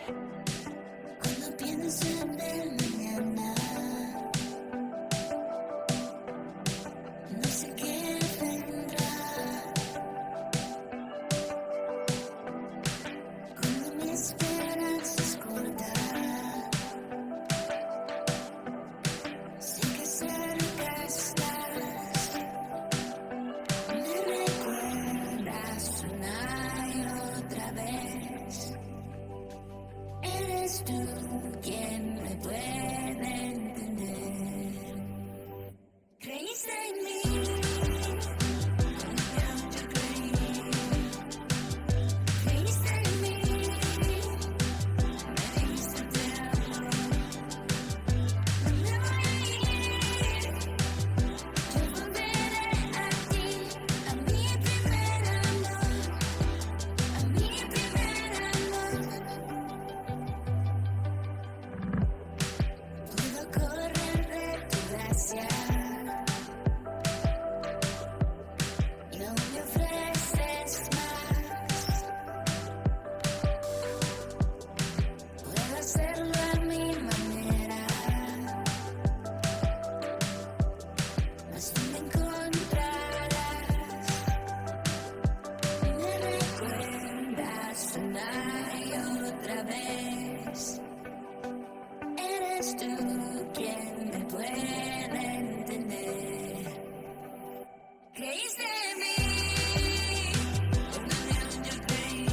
Cuando pienso en el mañana, no sé qué vendrá. Cuando mi esperanza es corta, sé que cerca estás. Me recuerdas una y otra vez. Eres tú quien me puede entender. Creíste en mí, cuando yo creí. Creíste en mí, me dijiste te amo. No me voy a ir, yo volveré a ti, a mi primer amor, a mi primer amor. Puedo correr de tu gracia y no me ofreces más. Puedo hacerlo a mi manera, mas tú me encontrarás. Me recuerdas una y otra vez. Eres tú quien me puede entender. Creíste en mí, cuando yo creí.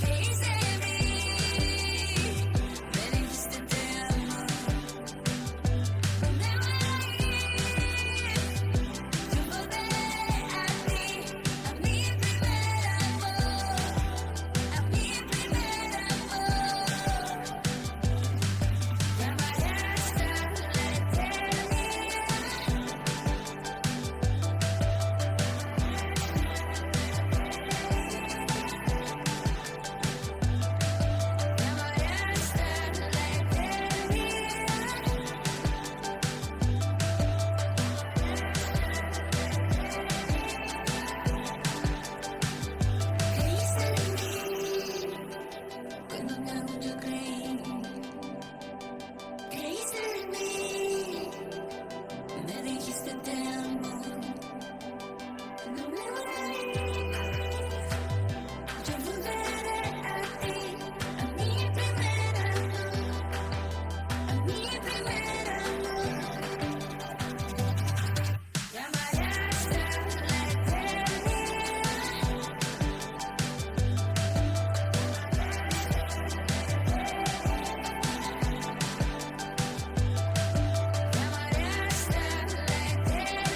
Creíste en mí, me dijiste te amo. No me voy a ir, yo volveré a ti, a mi primer amor, a mi primer amor. Llamaré hasta la eternidad. Llamaré hasta la eternidad. Creíste en mí, cuando aún yo creí. Creíste en mí, me dijiste te amo. No me voy a ir, yo volveré a ti, a mi primer amor, a mi primer amor. Llamaré hasta la eternidad. Llamaré hasta la eternidad.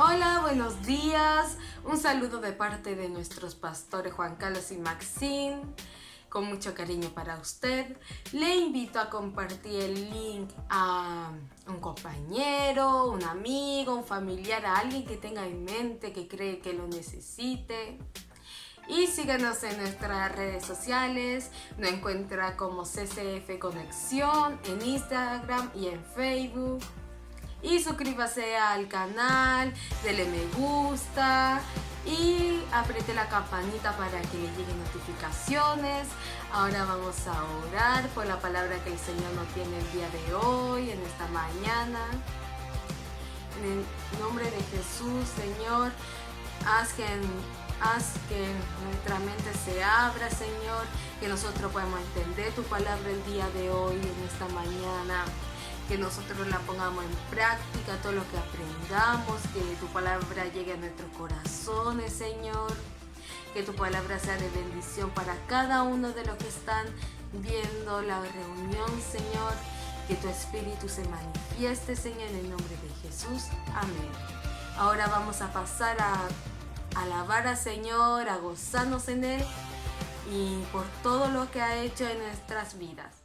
Hola, buenos días. Un saludo de parte de nuestros pastores Juan Carlos y Maxine. Con mucho cariño para usted. Le invito a compartir el link a un compañero, un amigo, un familiar, a alguien que tenga en mente, que cree que lo necesite. Y síganos en nuestras redes sociales. Nos encuentra como CCF Conexión en Instagram y en Facebook. Y suscríbase al canal, dele me gusta y apriete la campanita para que le lleguen notificaciones. Ahora vamos a orar por la palabra que el Señor nos tiene el día de hoy, en esta mañana. En el nombre de Jesús, Señor, haz que nuestra mente se abra, Señor, que nosotros podamos entender tu palabra el día de hoy, en esta mañana. Que nosotros la pongamos en práctica, todo lo que aprendamos, que tu palabra llegue a nuestros corazones, Señor. Que tu palabra sea de bendición para cada uno de los que están viendo la reunión, Señor. Que tu Espíritu se manifieste, Señor, en el nombre de Jesús. Amén. Ahora vamos a pasar a alabar al Señor, a gozarnos en Él y por todo lo que ha hecho en nuestras vidas.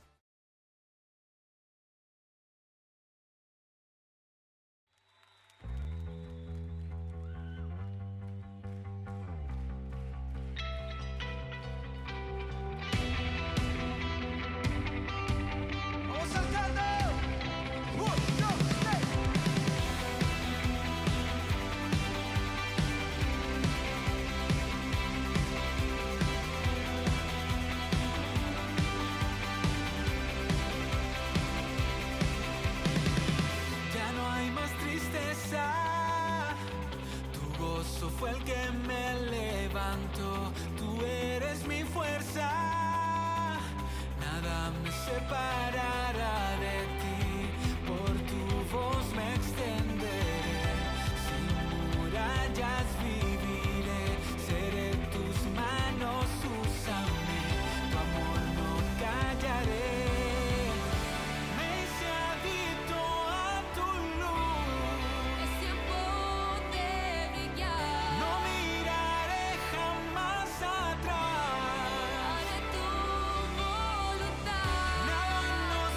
Fue el que me levantó, tú eres mi fuerza, nada me separará de ti, por tu voz me extenderé, sin murallas viviré, seré tus manos, úsame, tu amor no callaré. Nos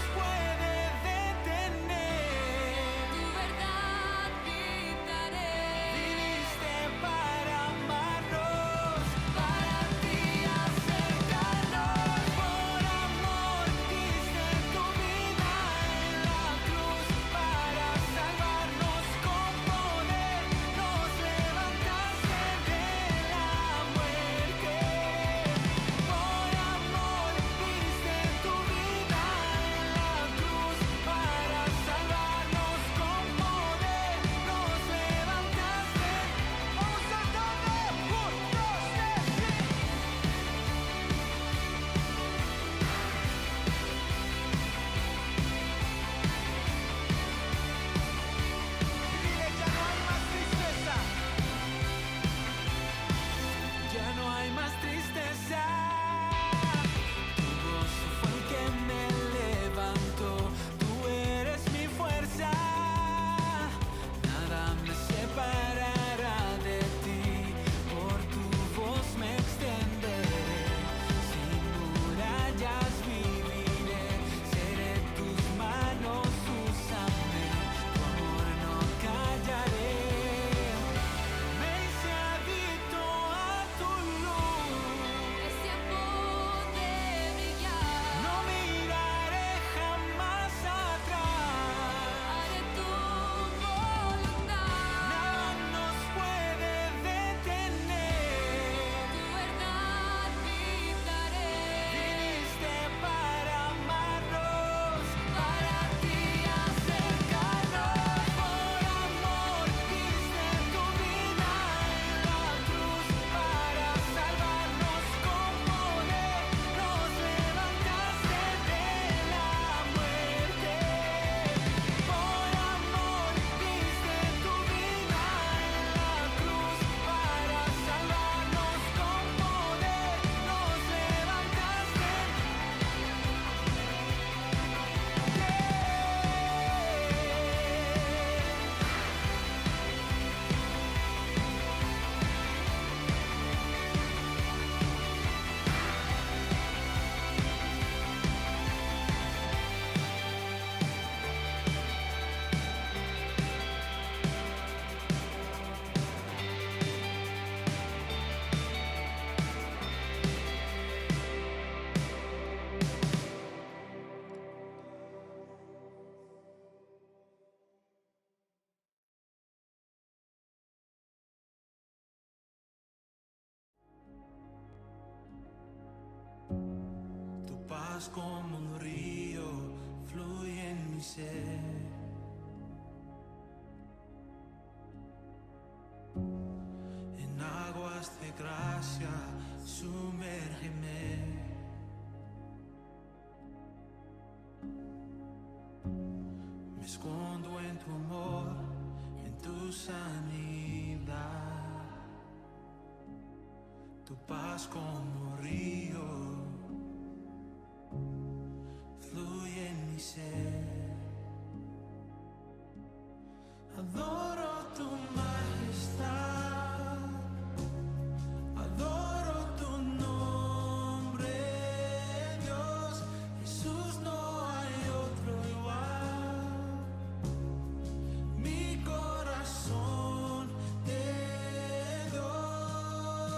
paz como un río fluye en mi ser. En aguas de gracia, sumérgeme. Me escondo en tu amor, en tu sanidad. Tu paz como río fluye en mi ser. Adoro tu majestad, adoro tu nombre, Dios. Jesús, no hay otro igual. Mi corazón te doy.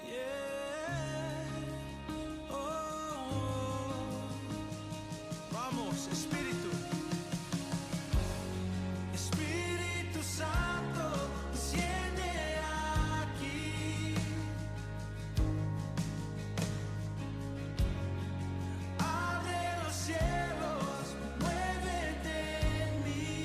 Yeah. Oh, oh. Vamos, Espíritu. Espíritu Santo, desciende aquí. Abre los cielos, muévete en mí.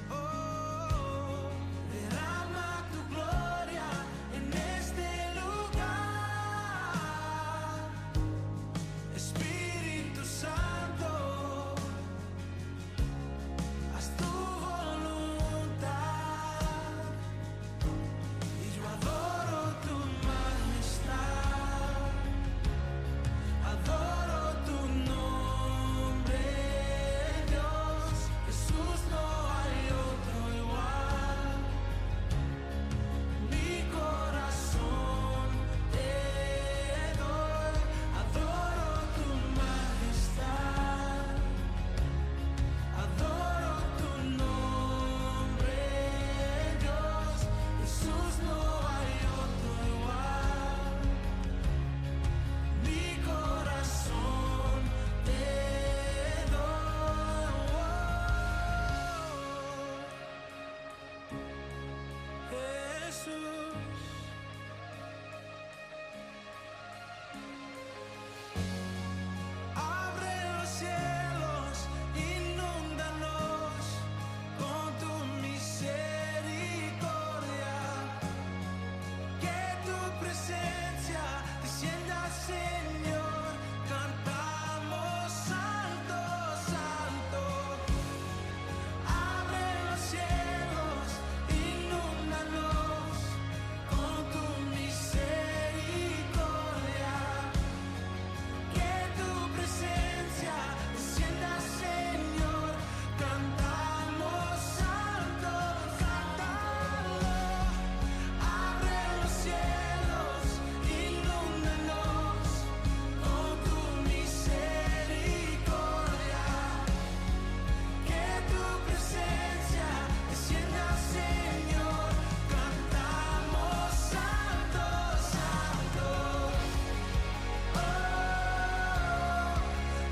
Oh, derrama tu gloria en este lugar. Espíritu Santo, haz tu voluntad. Y yo adoro tu majestad, adoro tu nombre, Dios. Jesús, no hay otro igual. Mi corazón te doy. Adoro tu majestad, adoro tu nombre, Dios. Jesús, no hay otro igual. Mi corazón te doy. Jesús. Abre los cielos, inúndalos con tu misericordia. Que tu presencia descienda, Señor. Cantamos santo, santo. Abre los cielos, inúndalos con tu misericordia. Que tu presencia descienda, Señor. Cantamos santo, cántalo. Abre los cielos, inúndanos con tu misericordia. Que tu presencia descienda, Señor. Cantamos santo, santo.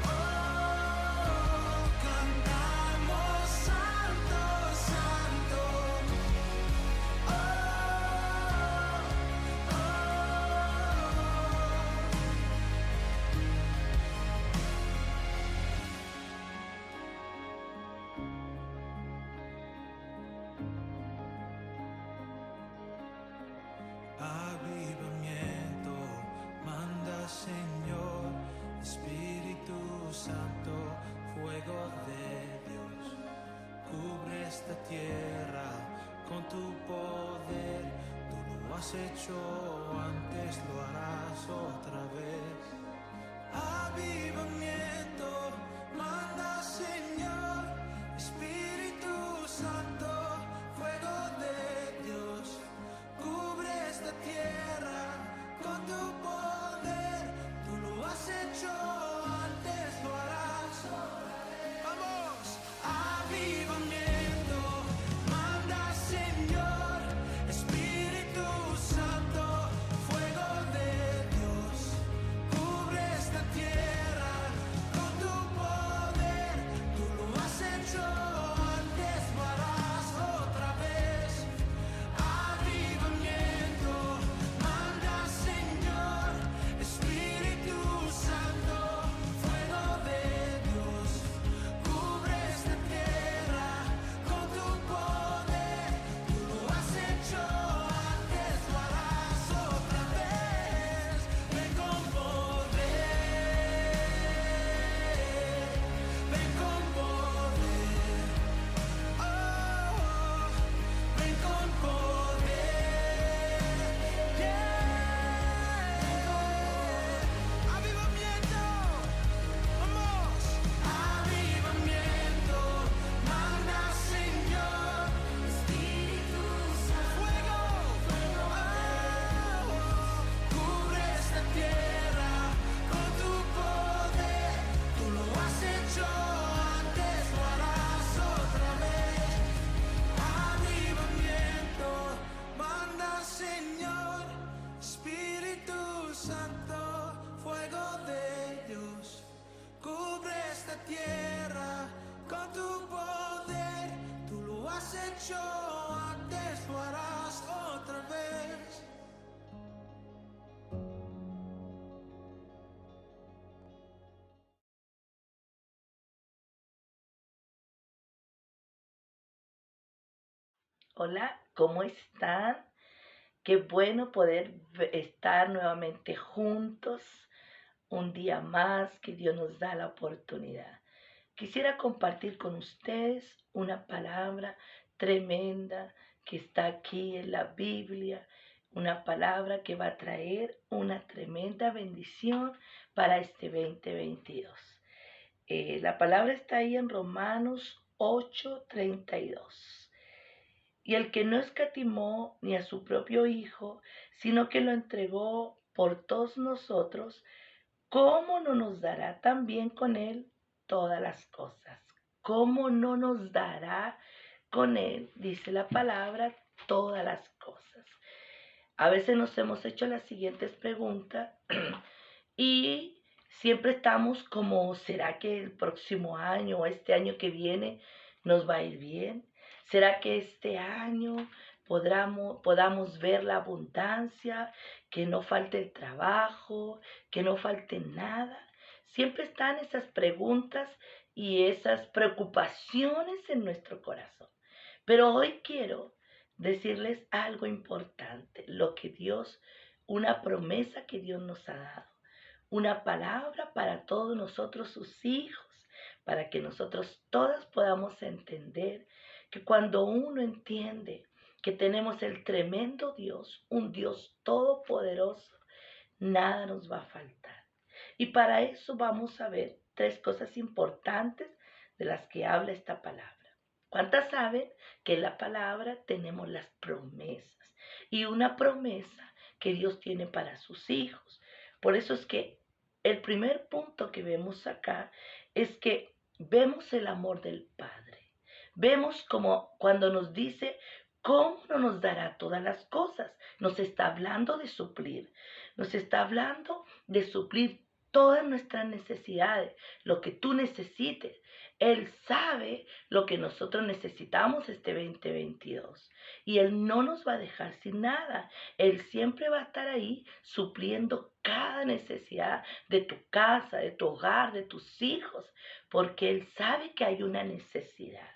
Oh, cantamos santo, santo. Avivamiento, manda, Señor. Espíritu Santo, fuego de Dios, cubre esta tierra con tu poder. Tú lo has hecho antes, lo harás otra vez. Avivamiento, manda, Señor. Espíritu Santo, fuego de Dios, cubre esta tierra con tu poder. Tú lo has hecho antes, lo harás otra vez. Vamos, avivamiento, manda, Señor. Espíritu Santo, fuego de Dios, cubre esta tierra con tu poder. Tú lo has hecho antes, lo harás. Hola, ¿cómo están? Qué bueno poder estar nuevamente juntos un día más que Dios nos da la oportunidad. Quisiera compartir con ustedes una palabra tremenda que está aquí en la Biblia, una palabra que va a traer una tremenda bendición para este 2022. La palabra está ahí en Romanos 8:32. Y el que no escatimó ni a su propio Hijo, sino que lo entregó por todos nosotros, ¿cómo no nos dará también con él todas las cosas? ¿Cómo no nos dará con él, dice la palabra, todas las cosas? A veces nos hemos hecho las siguientes preguntas y siempre estamos como, ¿será que el próximo año o este año que viene nos va a ir bien? ¿Será que este año podamos ver la abundancia, que no falte el trabajo, que no falte nada? Siempre están esas preguntas y esas preocupaciones en nuestro corazón. Pero hoy quiero decirles algo importante, una promesa que Dios nos ha dado, una palabra para todos nosotros, sus hijos, para que nosotros todas podamos entender que cuando uno entiende que tenemos el tremendo Dios, un Dios todopoderoso, nada nos va a faltar. Y para eso vamos a ver tres cosas importantes de las que habla esta palabra. ¿Cuántas saben que en la palabra tenemos las promesas? Y una promesa que Dios tiene para sus hijos. Por eso es que el primer punto que vemos acá es que vemos el amor del Padre. Vemos como cuando nos dice, ¿cómo no nos dará todas las cosas? Nos está hablando de suplir. Nos está hablando de suplir todas nuestras necesidades, lo que tú necesites. Él sabe lo que nosotros necesitamos este 2022 y Él no nos va a dejar sin nada. Él siempre va a estar ahí supliendo cada necesidad de tu casa, de tu hogar, de tus hijos, porque Él sabe que hay una necesidad.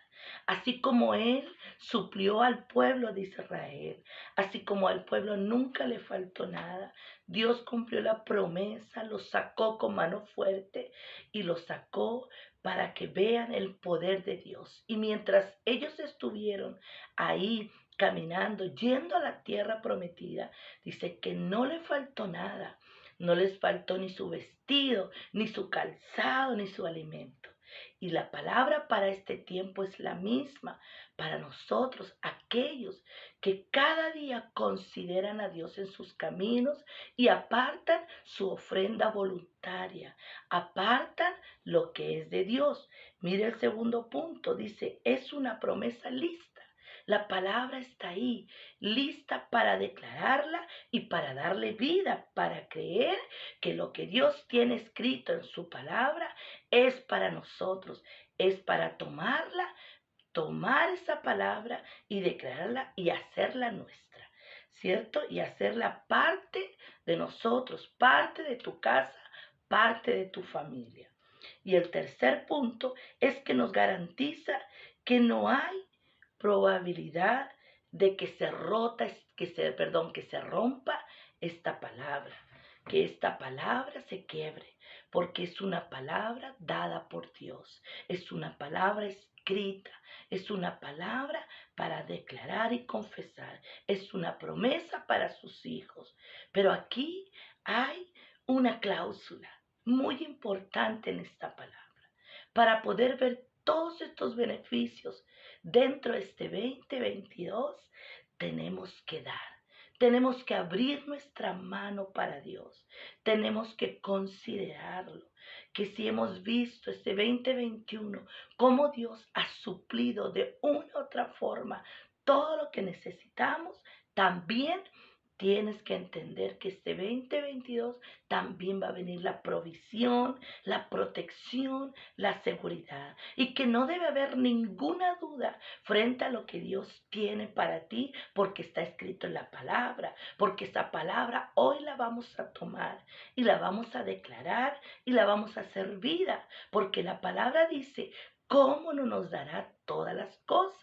Así como Él suplió al pueblo de Israel, así como al pueblo nunca le faltó nada, Dios cumplió la promesa, los sacó con mano fuerte y los sacó para que vean el poder de Dios. Y mientras ellos estuvieron ahí caminando, yendo a la tierra prometida, dice que no le faltó nada, no les faltó ni su vestido, ni su calzado, ni su alimento. Y la palabra para este tiempo es la misma para nosotros, aquellos que cada día consideran a Dios en sus caminos y apartan su ofrenda voluntaria, apartan lo que es de Dios. Mire el segundo punto, dice, es una promesa lista. La palabra está ahí, lista para declararla y para darle vida, para creer que lo que Dios tiene escrito en su palabra es para nosotros, es para tomar esa palabra y declararla y hacerla nuestra, ¿cierto? Y hacerla parte de nosotros, parte de tu casa, parte de tu familia. Y el tercer punto es que nos garantiza que no hay probabilidad de que se rompa esta palabra, que esta palabra se quiebre, porque es una palabra dada por Dios, es una palabra escrita, es una palabra para declarar y confesar, es una promesa para sus hijos. Pero aquí hay una cláusula muy importante en esta palabra. Para poder ver todos estos beneficios dentro de este 2022, tenemos que dar. Tenemos que abrir nuestra mano para Dios. Tenemos que considerarlo. Que si hemos visto este 2021, cómo Dios ha suplido de una u otra forma todo lo que necesitamos, también tienes que entender que este 2022 también va a venir la provisión, la protección, la seguridad. Y que no debe haber ninguna duda frente a lo que Dios tiene para ti, porque está escrito en la palabra. Porque esa palabra hoy la vamos a tomar y la vamos a declarar y la vamos a hacer vida. Porque la palabra dice, ¿cómo no nos dará todas las cosas?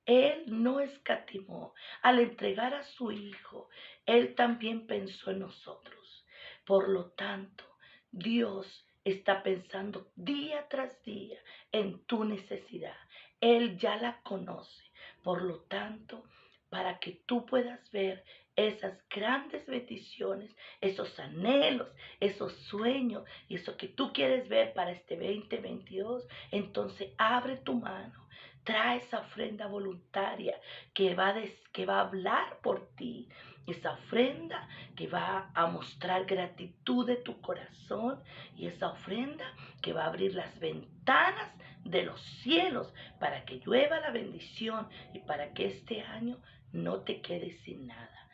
Él no escatimó al entregar a su Hijo. Él también pensó en nosotros. Por lo tanto, Dios está pensando día tras día en tu necesidad. Él ya la conoce. Por lo tanto, para que tú puedas ver esas grandes bendiciones, esos anhelos, esos sueños y eso que tú quieres ver para este 2022, entonces abre tu mano. Trae esa ofrenda voluntaria que va a hablar por ti. Esa ofrenda que va a mostrar gratitud de tu corazón y esa ofrenda que va a abrir las ventanas de los cielos para que llueva la bendición y para que este año no te quedes sin nada.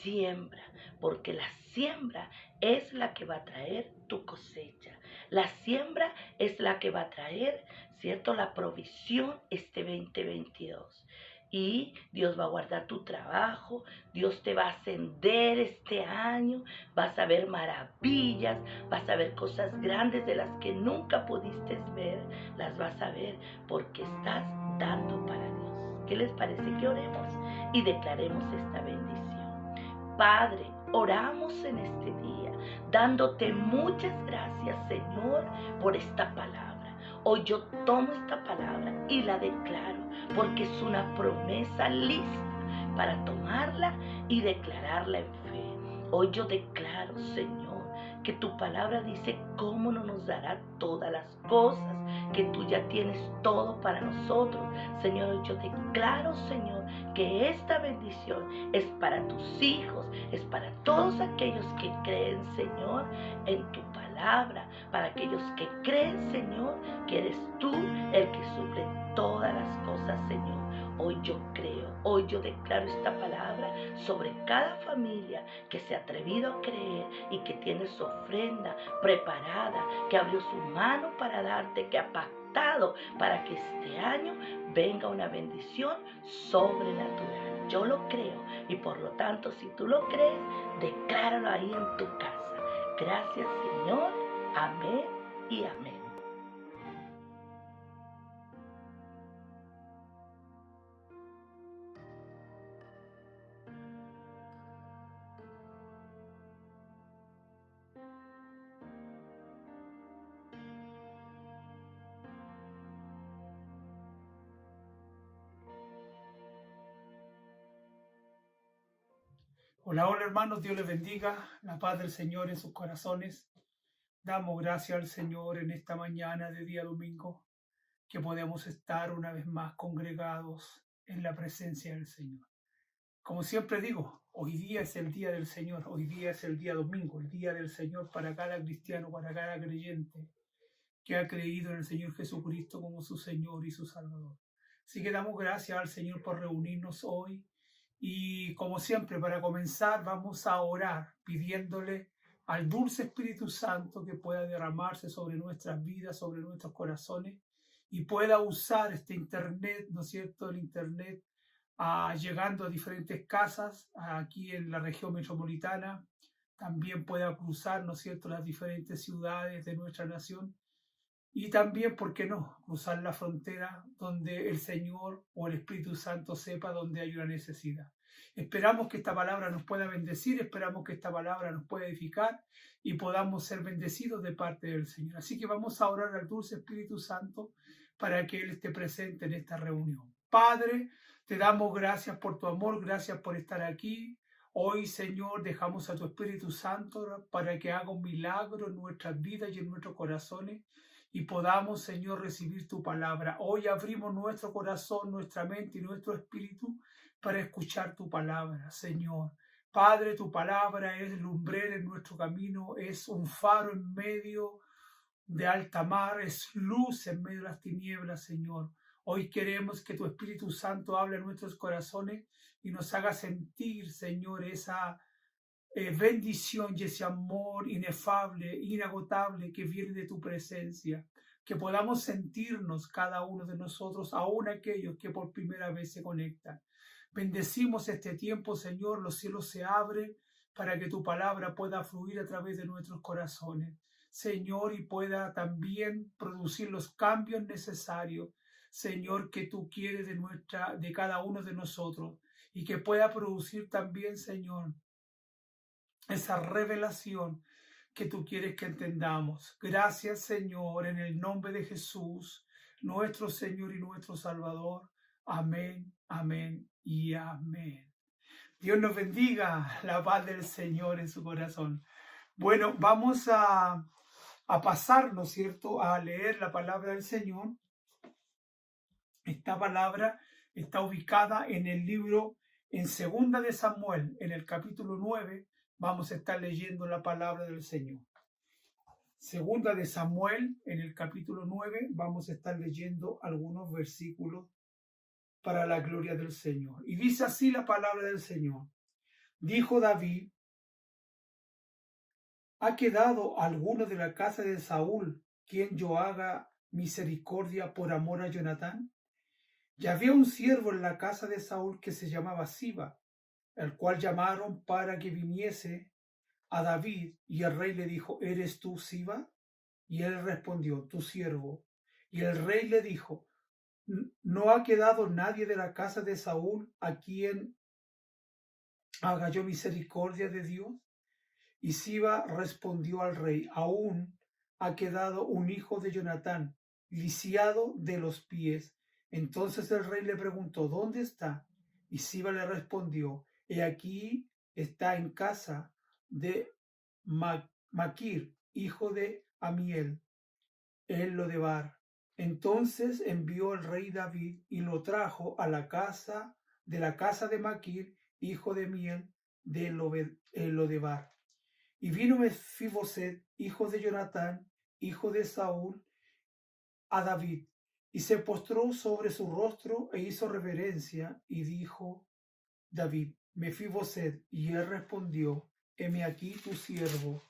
Siembra, porque la siembra es la que va a traer tu cosecha. La siembra es la que va a traer, ¿cierto?, la provisión este 2022. Y Dios va a guardar tu trabajo, Dios te va a ascender este año, vas a ver maravillas, vas a ver cosas grandes de las que nunca pudiste ver, las vas a ver porque estás dando para Dios. ¿Qué les parece que oremos y declaremos esta bendición? Padre, oramos en este día, dándote muchas gracias, Señor, por esta palabra. Hoy yo tomo esta palabra y la declaro, porque es una promesa lista para tomarla y declararla en fe. Hoy yo declaro, Señor, que tu palabra dice cómo no nos dará todas las cosas, que tú ya tienes todo para nosotros. Señor, hoy yo declaro, Señor, que esta bendición es para tus hijos, es para todos aquellos que creen, Señor, en tu palabra, para aquellos que creen, Señor, que eres tú el que suple todas las cosas, Señor. Hoy yo creo, hoy yo declaro esta palabra sobre cada familia que se ha atrevido a creer y que tiene su ofrenda preparada, que abrió su mano para darte, que ha pactado para que este año venga una bendición sobrenatural. Yo lo creo y por lo tanto, si tú lo crees, decláralo ahí en tu casa. Gracias, Señor. Amén y amén. Hola, hola hermanos, Dios les bendiga, la paz del Señor en sus corazones. Damos gracias al Señor en esta mañana de día domingo, que podemos estar una vez más congregados en la presencia del Señor. Como siempre digo, hoy día es el día del Señor, hoy día es el día domingo, el día del Señor para cada cristiano, para cada creyente que ha creído en el Señor Jesucristo como su Señor y su Salvador. Así que damos gracias al Señor por reunirnos hoy. Y como siempre, para comenzar, vamos a orar pidiéndole al dulce Espíritu Santo que pueda derramarse sobre nuestras vidas, sobre nuestros corazones y pueda usar este Internet, ¿no es cierto?, el Internet llegando a diferentes casas aquí en la región metropolitana. También pueda cruzar, ¿no es cierto?, las diferentes ciudades de nuestra nación. Y también, ¿por qué no?, cruzar la frontera donde el Señor o el Espíritu Santo sepa donde hay una necesidad. Esperamos que esta palabra nos pueda bendecir, esperamos que esta palabra nos pueda edificar y podamos ser bendecidos de parte del Señor. Así que vamos a orar al dulce Espíritu Santo para que Él esté presente en esta reunión. Padre, te damos gracias por tu amor, gracias por estar aquí. Hoy, Señor, dejamos a tu Espíritu Santo para que haga un milagro en nuestras vidas y en nuestros corazones y podamos, Señor, recibir tu palabra. Hoy abrimos nuestro corazón, nuestra mente y nuestro espíritu para escuchar tu palabra, Señor. Padre, tu palabra es lumbrera en nuestro camino, es un faro en medio de alta mar, es luz en medio de las tinieblas, Señor. Hoy queremos que tu Espíritu Santo hable en nuestros corazones y nos haga sentir, Señor, esa bendición y ese amor inefable, inagotable que viene de tu presencia, que podamos sentirnos cada uno de nosotros, aún aquellos que por primera vez se conectan. Bendecimos este tiempo, Señor, los cielos se abren para que tu palabra pueda fluir a través de nuestros corazones, Señor, y pueda también producir los cambios necesarios, Señor, que tú quieres de cada uno de nosotros y que pueda producir también, Señor, esa revelación que tú quieres que entendamos. Gracias, Señor, en el nombre de Jesús, nuestro Señor y nuestro Salvador. Amén, amén y amén. Dios nos bendiga, la paz del Señor en su corazón. Bueno, vamos a pasar, ¿no es cierto?, a leer la palabra del Señor. Esta palabra está ubicada en el libro, en 2 de Samuel, en el capítulo 9, vamos a estar leyendo la palabra del Señor. 2 de Samuel, en el capítulo 9, vamos a estar leyendo algunos versículos para la gloria del Señor. Y dice así la palabra del Señor. Dijo David: ¿ha quedado alguno de la casa de Saúl quien yo haga misericordia por amor a Jonatán? Y había un siervo en la casa de Saúl que se llamaba Siba, el cual llamaron para que viniese a David, y el rey le dijo: ¿eres tú Siba? Y él respondió: tu siervo. Y el rey le dijo: ¿no ha quedado nadie de la casa de Saúl a quien haga yo misericordia de Dios? Y Siba respondió al rey: aún ha quedado un hijo de Jonatán, lisiado de los pies. Entonces el rey le preguntó: ¿dónde está? Y Siba le respondió: he aquí está en casa de Maquir, hijo de Amiel, en Lodebar. Entonces envió el rey David y lo trajo a la casa de Maquir, hijo de Amiel, de Lodebar. Y vino Mefiboset, hijo de Jonatán, hijo de Saúl, a David, y se postró sobre su rostro e hizo reverencia, y dijo David: Mefiboset. Y él respondió: heme aquí tu siervo.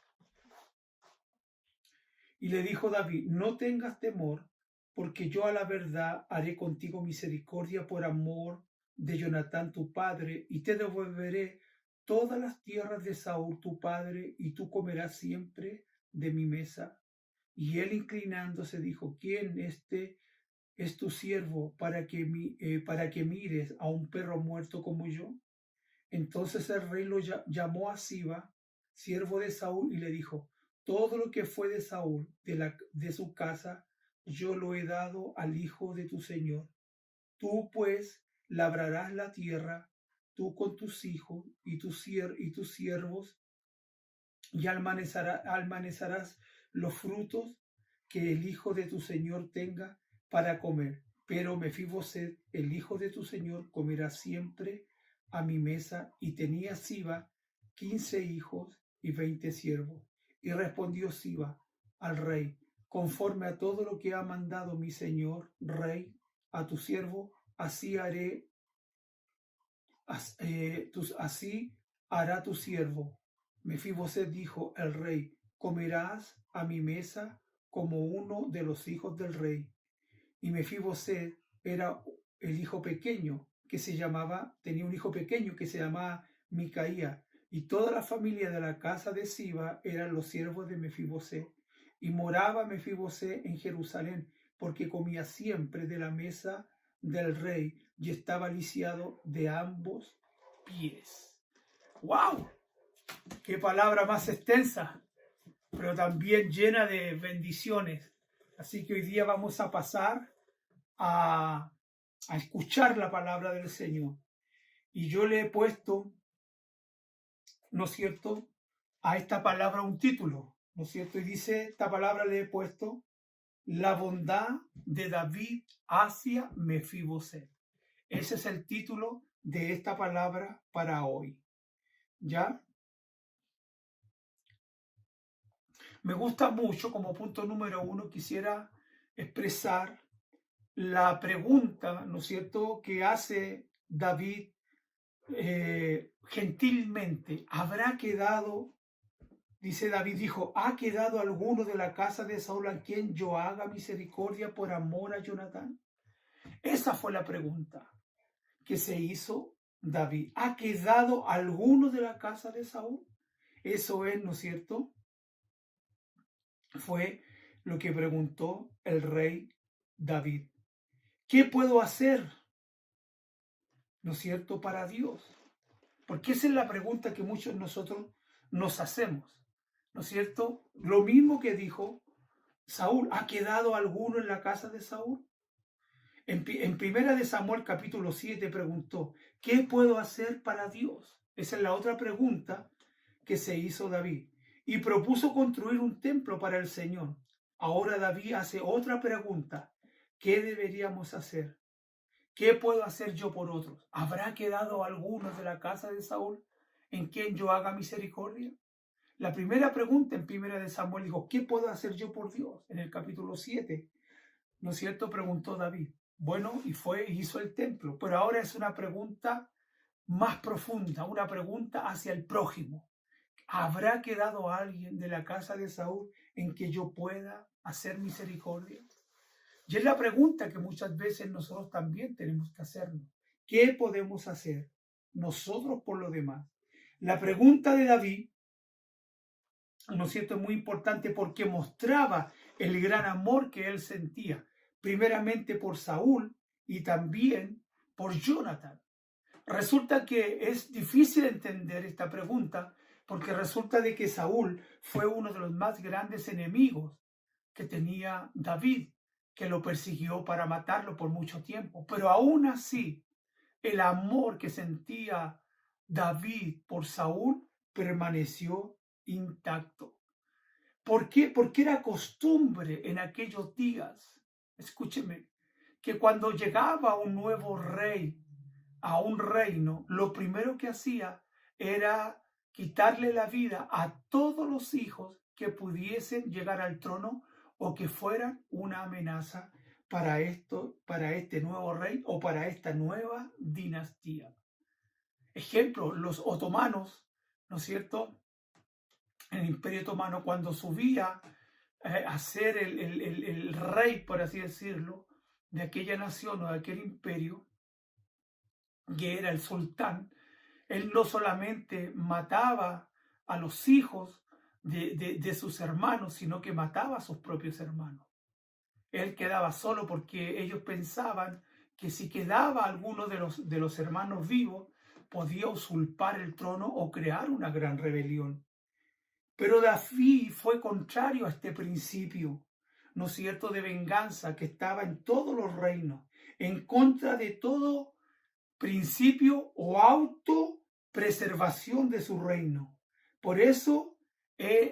Y le dijo David: no tengas temor, porque yo a la verdad haré contigo misericordia por amor de Jonatán tu padre, y te devolveré todas las tierras de Saúl tu padre, y tú comerás siempre de mi mesa. Y él, inclinándose, dijo: ¿quién es tu siervo para que mires a un perro muerto como yo? Entonces el rey lo llamó a Siba, siervo de Saúl, y le dijo: todo lo que fue de Saúl, de su casa, yo lo he dado al hijo de tu señor. Tú pues labrarás la tierra, tú con tus hijos y tus siervos, y almacenarás los frutos que el hijo de tu señor tenga para comer. Pero Mefiboset, el hijo de tu señor, comerá siempre a mi mesa. Y tenía Siba 15 hijos y 20 siervos. Y respondió Siba al rey: conforme a todo lo que ha mandado mi señor rey a tu siervo, así hará tu siervo. Mefiboset dijo el rey: comerás a mi mesa como uno de los hijos del rey. Y Mefiboset era el hijo pequeño tenía un hijo pequeño que se llamaba Micaía, y toda la familia de la casa de Siba eran los siervos de Mefiboset. Y moraba Mefiboset en Jerusalén, porque comía siempre de la mesa del rey, y estaba lisiado de ambos pies. ¡Wow! ¡Qué palabra más extensa! Pero también llena de bendiciones. Así que hoy día vamos a pasar a escuchar la palabra del Señor. Y yo le he puesto, ¿no es cierto?, a esta palabra un título, ¿no es cierto? Y dice, esta palabra le he puesto: la bondad de David hacia Mefiboset. Ese es el título de esta palabra para hoy. ¿Ya? Me gusta mucho, como punto número 1, quisiera expresar la pregunta, ¿no es cierto?, que hace David gentilmente. ¿Habrá quedado, dice David, dijo, ¿ha quedado alguno de la casa de Saúl a quien yo haga misericordia por amor a Jonatán? Esa fue la pregunta que se hizo David. ¿Ha quedado alguno de la casa de Saúl? Eso es, ¿no es cierto?, fue lo que preguntó el rey David. ¿qué puedo hacer? ¿No es cierto? Para Dios. Porque esa es la pregunta que muchos de nosotros nos hacemos. ¿No es cierto? Lo mismo que dijo Saúl. ¿Ha quedado alguno en la casa de Saúl? En primera de Samuel capítulo 7 preguntó, ¿qué puedo hacer para Dios? Esa es la otra pregunta que se hizo David. Y propuso construir un templo para el Señor. Ahora David hace otra pregunta. ¿Qué deberíamos hacer? ¿Qué puedo hacer yo por otros? ¿Habrá quedado alguno de la casa de Saúl en quien yo haga misericordia? La primera pregunta en primera de Samuel dijo, ¿qué puedo hacer yo por Dios? En el capítulo 7, ¿no es cierto? Preguntó David. Bueno, y fue y hizo el templo. Pero ahora es una pregunta más profunda, una pregunta hacia el prójimo. ¿Habrá quedado alguien de la casa de Saúl en que yo pueda hacer misericordia? Y es la pregunta que muchas veces nosotros también tenemos que hacernos. ¿Qué podemos hacer nosotros por lo demás? La pregunta de David, ¿no es cierto?, es muy importante porque mostraba el gran amor que él sentía, primeramente por Saúl y también por Jonathan. Resulta que es difícil entender esta pregunta porque resulta de que Saúl fue uno de los más grandes enemigos que tenía David, que lo persiguió para matarlo por mucho tiempo. Pero aún así, el amor que sentía David por Saúl permaneció intacto. ¿Por qué? Porque era costumbre en aquellos días, escúcheme, que cuando llegaba un nuevo rey a un reino, lo primero que hacía era quitarle la vida a todos los hijos que pudiesen llegar al trono o que fueran una amenaza para este nuevo rey o para esta nueva dinastía. Ejemplo, los otomanos, ¿no es cierto? El Imperio Otomano, cuando subía a ser el rey, por así decirlo, de aquella nación o de aquel imperio, que era el sultán, él no solamente mataba a los hijos de sus hermanos, sino que mataba a sus propios hermanos. Él quedaba solo porque ellos pensaban que si quedaba alguno de los hermanos vivos, podía usurpar el trono o crear una gran rebelión. Pero David fue contrario a este principio, ¿no es cierto?, de venganza que estaba en todos los reinos, en contra de todo principio o autopreservación de su reino. Por eso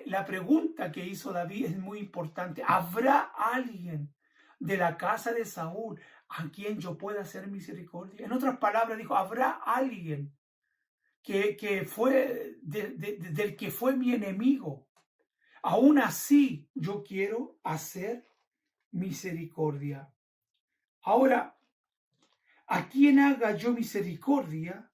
la pregunta que hizo David es muy importante. ¿Habrá alguien de la casa de Saúl a quien yo pueda hacer misericordia? En otras palabras dijo, ¿habrá alguien que fue del que fue mi enemigo? Aún así yo quiero hacer misericordia. Ahora, ¿a quién haga yo misericordia?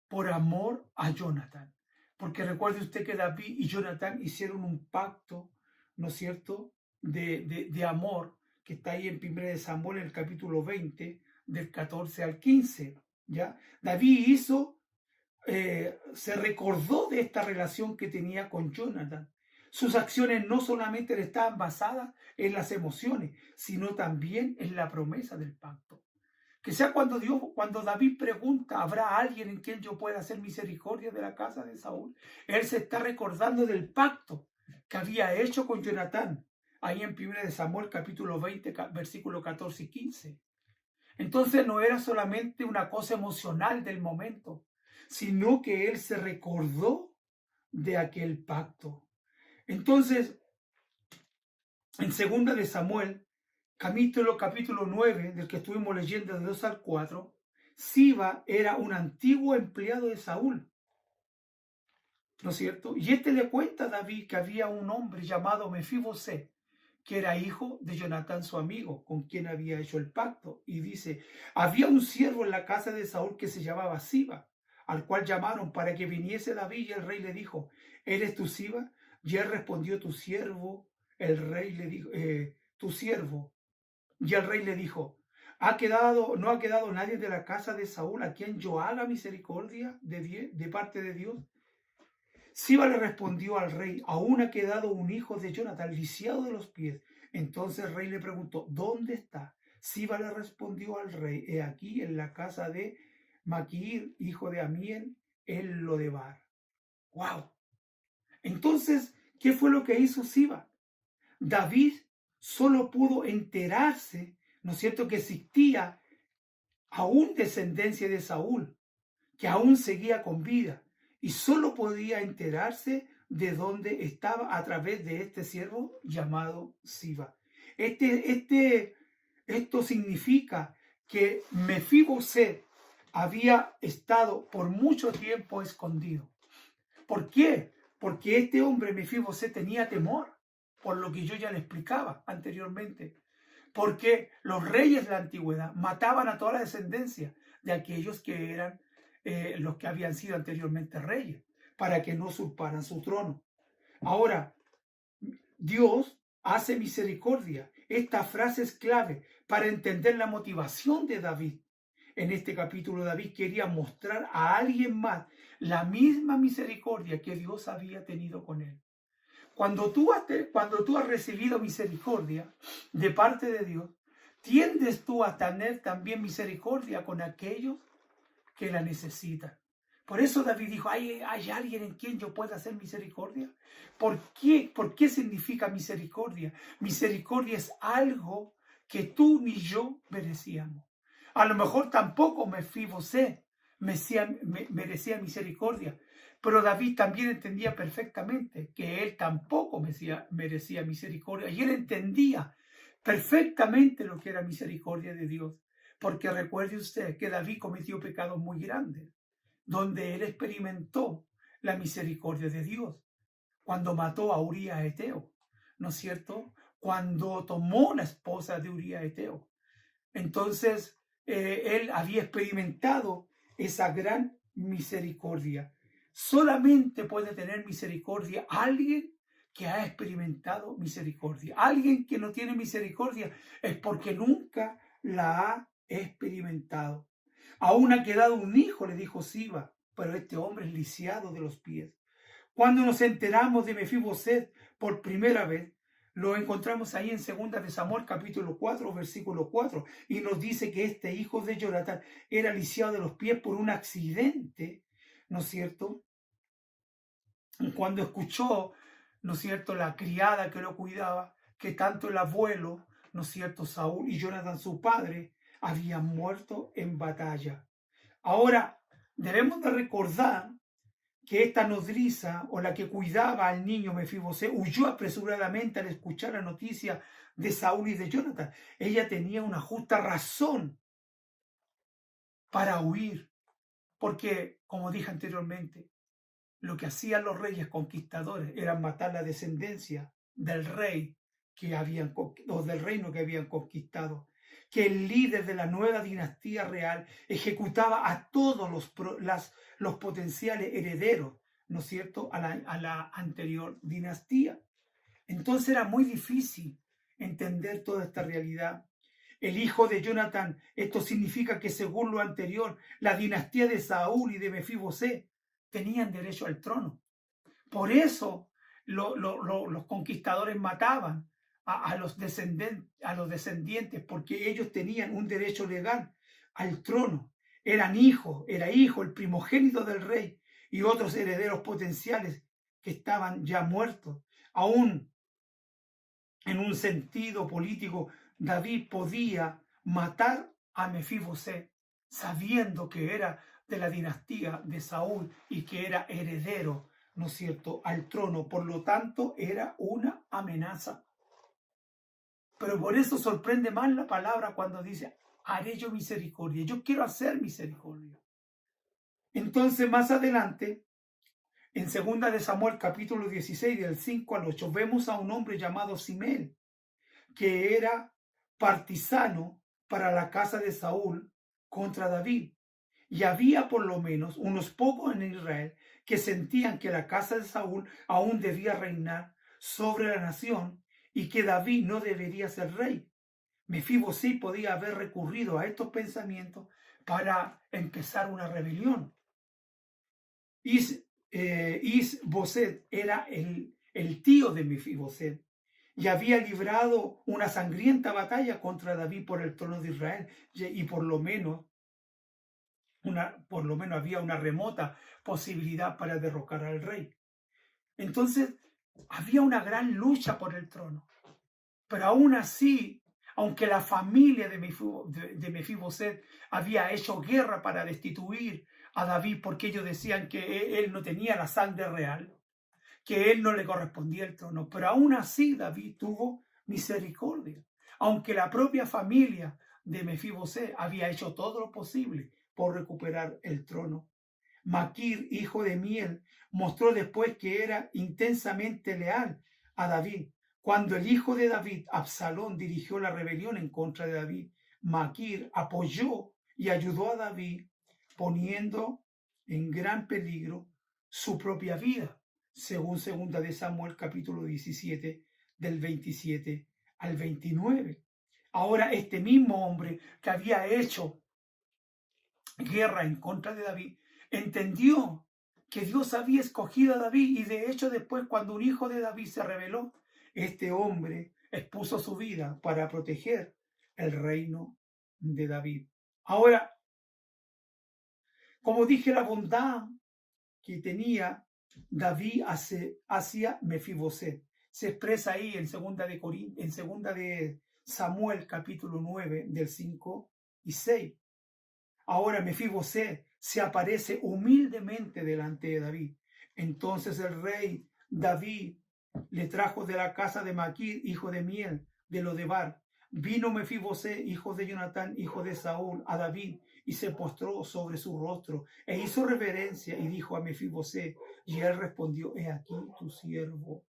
Por amor a Jonathan. Porque recuerde usted que David y Jonathan hicieron un pacto, ¿no es cierto?, de amor, que está ahí en 1 Samuel, en el capítulo 20, del 14 al 15. ¿Ya? David se recordó de esta relación que tenía con Jonathan. Sus acciones no solamente estaban basadas en las emociones, sino también en la promesa del pacto. Que sea cuando David pregunta, ¿habrá alguien en quien yo pueda hacer misericordia de la casa de Saúl? Él se está recordando del pacto que había hecho con Jonatán, ahí en 1 Samuel capítulo 20, versículo 14 y 15. Entonces no era solamente una cosa emocional del momento, sino que él se recordó de aquel pacto. Entonces, en 2 Samuel, capítulo 9, del que estuvimos leyendo de 2 al 4, Siba era un antiguo empleado de Saúl, ¿no es cierto? Y le cuenta a David que había un hombre llamado Mefiboset, que era hijo de Jonatán su amigo, con quien había hecho el pacto. Y dice, había un siervo en la casa de Saúl que se llamaba Siba, al cual llamaron para que viniese David, y el rey le dijo, ¿eres tú Siba? Y él respondió, tu siervo. El rey le dijo, tu siervo. Y el rey le dijo, ¿no ha quedado nadie de la casa de Saúl a quien yo haga misericordia de parte de Dios? Siba le respondió al rey, aún ha quedado un hijo de Jonatán, lisiado de los pies. Entonces el rey le preguntó, ¿dónde está? Siba le respondió al rey: he aquí en la casa de Maquir, hijo de Amiel, el Lodebar. ¡Wow! Entonces, ¿qué fue lo que hizo Siba? David solo pudo enterarse, ¿no es cierto?, que existía aún descendencia de Saúl, que aún seguía con vida, y solo podía enterarse de dónde estaba a través de este siervo llamado Siba. Esto significa que Mefiboset había estado por mucho tiempo escondido. ¿Por qué? Porque este hombre Mefiboset tenía temor, por lo que yo ya le explicaba anteriormente. Porque los reyes de la antigüedad mataban a toda la descendencia de aquellos que eran los que habían sido anteriormente reyes, para que no usurparan su trono. Ahora, Dios hace misericordia. Esta frase es clave para entender la motivación de David. En este capítulo, David quería mostrar a alguien más la misma misericordia que Dios había tenido con él. Cuando tú has recibido misericordia de parte de Dios, tiendes tú a tener también misericordia con aquellos que la necesitan. Por eso David dijo: ¿hay alguien en quien yo pueda hacer misericordia? ¿Por qué? ¿Por qué significa misericordia? Misericordia es algo que tú ni yo merecíamos. A lo mejor tampoco Mefiboset merecía misericordia, pero David también entendía perfectamente que él tampoco merecía misericordia, y él entendía perfectamente lo que era misericordia de Dios, porque recuerde usted que David cometió pecados muy grandes, donde él experimentó la misericordia de Dios, cuando mató a Urías Eteo, ¿no es cierto? Cuando tomó la esposa de Urías Eteo. Entonces, él había experimentado esa gran misericordia. Solamente puede tener misericordia alguien que ha experimentado misericordia. Alguien que no tiene misericordia es porque nunca la ha experimentado. Aún ha quedado un hijo, le dijo Siba, pero este hombre es lisiado de los pies. Cuando nos enteramos de Mefiboset por primera vez, lo encontramos ahí en 2 de Samuel capítulo 4, versículo 4, y nos dice que este hijo de Jonatán era lisiado de los pies por un accidente, ¿no es cierto? Cuando escuchó, ¿no es cierto?, la criada que lo cuidaba, que tanto el abuelo, ¿no es cierto?, Saúl y Jonatán, su padre, habían muerto en batalla. Ahora, debemos de recordar que esta nodriza, o la que cuidaba al niño Mefiboset, huyó apresuradamente al escuchar la noticia de Saúl y de Jonatán. Ella tenía una justa razón para huir, porque, como dije anteriormente, lo que hacían los reyes conquistadores era matar la descendencia del rey o del reino que habían conquistado. Que el líder de la nueva dinastía real ejecutaba a todos los potenciales herederos, ¿no es cierto?, a la anterior dinastía. Entonces era muy difícil entender toda esta realidad. El hijo de Jonatán, esto significa que según lo anterior, la dinastía de Saúl y de Mefiboset tenían derecho al trono. Por eso los conquistadores mataban a los descendientes, porque ellos tenían un derecho legal al trono. Era hijo, el primogénito del rey, y otros herederos potenciales que estaban ya muertos. Aún en un sentido político, David podía matar a Mefiboset, sabiendo que era de la dinastía de Saúl y que era heredero, ¿no es cierto?, al trono. Por lo tanto, era una amenaza. Pero por eso sorprende más la palabra cuando dice: haré yo misericordia. Yo quiero hacer misericordia. Entonces, más adelante, en 2 de Samuel capítulo 16, del 5 al 8, vemos a un hombre llamado Simel, que era partisano para la casa de Saúl contra David. Y había por lo menos unos pocos en Israel que sentían que la casa de Saúl aún debía reinar sobre la nación y que David no debería ser rey. Mefiboset podía haber recurrido a estos pensamientos para empezar una rebelión. Isboset era el tío de Mefiboset, y había librado una sangrienta batalla contra David por el trono de Israel, y por lo menos había una remota posibilidad para derrocar al rey. Entonces, había una gran lucha por el trono. Pero aún así, aunque la familia de Mefiboset había hecho guerra para destituir a David porque ellos decían que él no tenía la sangre real, que él no le correspondía el trono, pero aún así David tuvo misericordia. Aunque la propia familia de Mefiboset había hecho todo lo posible por recuperar el trono. Maquir, hijo de Miel, mostró después que era intensamente leal a David. Cuando el hijo de David, Absalón, dirigió la rebelión en contra de David, Maquir apoyó y ayudó a David, poniendo en gran peligro su propia vida, según 2 de Samuel capítulo 17, del 27 al 29. Ahora este mismo hombre que había hecho guerra en contra de David, entendió que Dios había escogido a David, y de hecho después, cuando un hijo de David se rebeló, este hombre expuso su vida para proteger el reino de David. Ahora, como dije, la bondad que tenía David hacia Mefiboset se expresa ahí en 2 de Samuel capítulo 9 del 5 y 6. Ahora Mefiboset se aparece humildemente delante de David. Entonces el rey David le trajo de la casa de Maquir, hijo de Miel, de Lodebar. Vino Mefiboset, hijo de Jonatán, hijo de Saúl, a David, y se postró sobre su rostro, e hizo reverencia, y dijo a Mefiboset, y él respondió: he aquí tu siervo.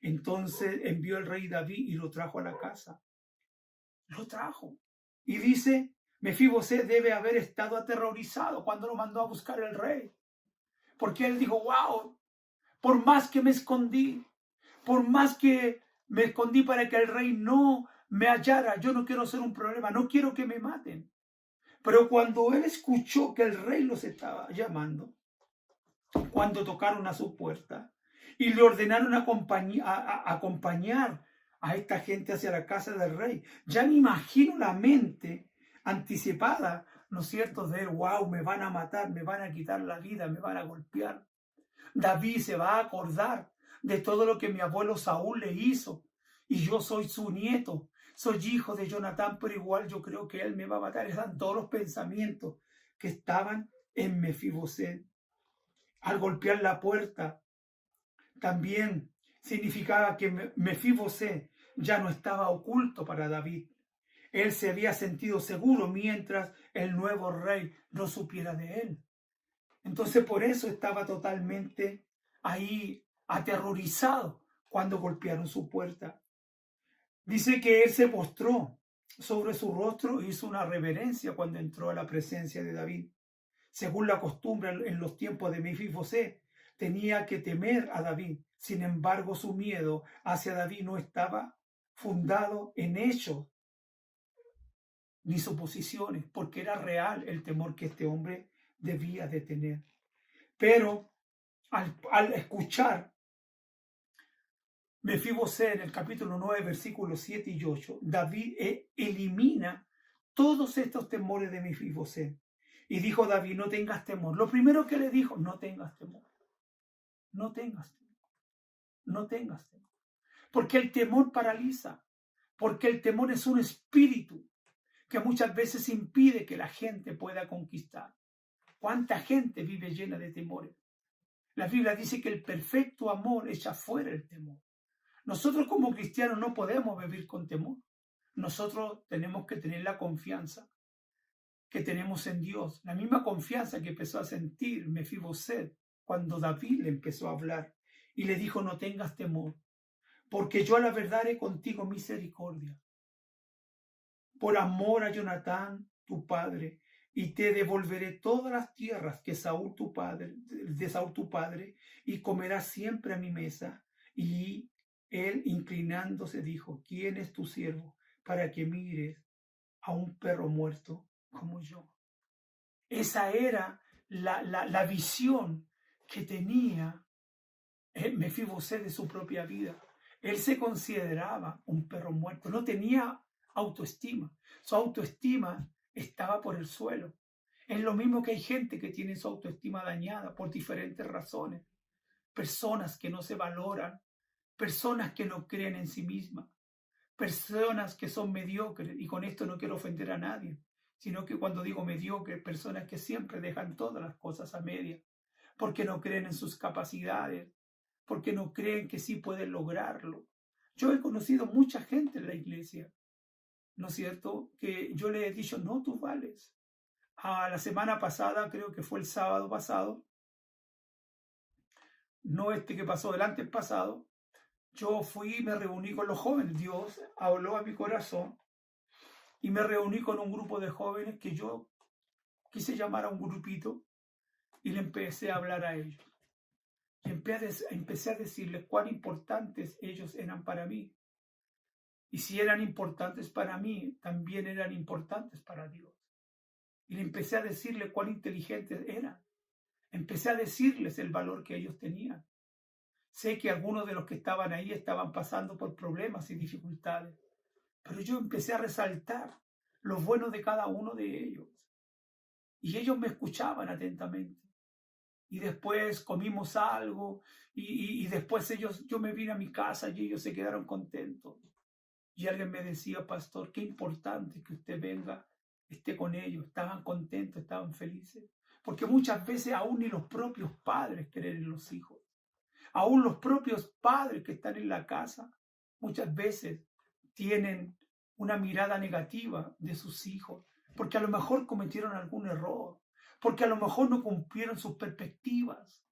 Entonces envió el rey David y lo trajo a la casa. Lo trajo. Y dice, Mefiboset debe haber estado aterrorizado cuando lo mandó a buscar el rey. Porque él dijo: wow, por más que me escondí, por más que me escondí para que el rey no me hallara, yo no quiero ser un problema, no quiero que me maten. Pero cuando él escuchó que el rey los estaba llamando, cuando tocaron a su puerta y le ordenaron acompañar a esta gente hacia la casa del rey, ya me imagino la mente anticipada, ¿no es cierto?, de él: wow, me van a matar, me van a quitar la vida, me van a golpear. David se va a acordar de todo lo que mi abuelo Saúl le hizo, y yo soy su nieto, soy hijo de Jonatán, pero igual yo creo que él me va a matar. Eran todos los pensamientos que estaban en Mefiboset. Al golpear la puerta, también significaba que Mefiboset ya no estaba oculto para David. Él se había sentido seguro mientras el nuevo rey no supiera de él. Entonces por eso estaba totalmente ahí aterrorizado cuando golpearon su puerta. Dice que él se postró sobre su rostro e hizo una reverencia cuando entró a la presencia de David. Según la costumbre en los tiempos de Mefiboset, tenía que temer a David. Sin embargo, su miedo hacia David no estaba fundado en hechos ni suposiciones, porque era real el temor que este hombre debía de tener. Pero al escuchar Mefiboset en el capítulo 9, versículos 7 y 8, David elimina todos estos temores de Mefiboset. Y dijo David: no tengas temor. Lo primero que le dijo: no tengas temor. No tengas temor. No tengas temor. Porque el temor paraliza. Porque el temor es un espíritu que muchas veces impide que la gente pueda conquistar. ¿Cuánta gente vive llena de temores? La Biblia dice que el perfecto amor echa fuera el temor. Nosotros como cristianos no podemos vivir con temor. Nosotros tenemos que tener la confianza que tenemos en Dios. La misma confianza que empezó a sentir Mefiboset cuando David le empezó a hablar y le dijo: no tengas temor, porque yo a la verdad haré contigo misericordia, por amor a Jonatán tu padre, y te devolveré todas las tierras que de Saúl tu padre, y comerás siempre a mi mesa. Y él, inclinándose, dijo: ¿quién es tu siervo para que mires a un perro muerto como yo? Esa era la visión que tenía Mefiboset de su propia vida. Él se consideraba un perro muerto, no tenía autoestima. Su autoestima estaba por el suelo. Es lo mismo que hay gente que tiene su autoestima dañada por diferentes razones. Personas que no se valoran, personas que no creen en sí mismas, personas que son mediocres, y con esto no quiero ofender a nadie, sino que cuando digo mediocre, personas que siempre dejan todas las cosas a media, porque no creen en sus capacidades, porque no creen que sí pueden lograrlo. Yo he conocido mucha gente en la iglesia, ¿no es cierto?, que yo le he dicho, no, tú vales. A la semana pasada, creo que fue el sábado pasado, no este que pasó, el antes pasado, yo fui y me reuní con los jóvenes. Dios habló a mi corazón y me reuní con un grupo de jóvenes que yo quise llamar a un grupito y le empecé a hablar a ellos. Y empecé a decirles cuán importantes ellos eran para mí. Y si eran importantes para mí, también eran importantes para Dios. Y le empecé a decirles cuán inteligentes eran. Empecé a decirles el valor que ellos tenían. Sé que algunos de los que estaban ahí estaban pasando por problemas y dificultades, pero yo empecé a resaltar lo bueno de cada uno de ellos. Y ellos me escuchaban atentamente. Y después comimos algo y después yo me vine a mi casa y ellos se quedaron contentos. Y alguien me decía, pastor, qué importante que usted venga, esté con ellos. Estaban contentos, estaban felices. Porque muchas veces aún ni los propios padres creen en los hijos. Aún los propios padres que están en la casa muchas veces tienen una mirada negativa de sus hijos, porque a lo mejor cometieron algún error, porque a lo mejor no cumplieron sus perspectivas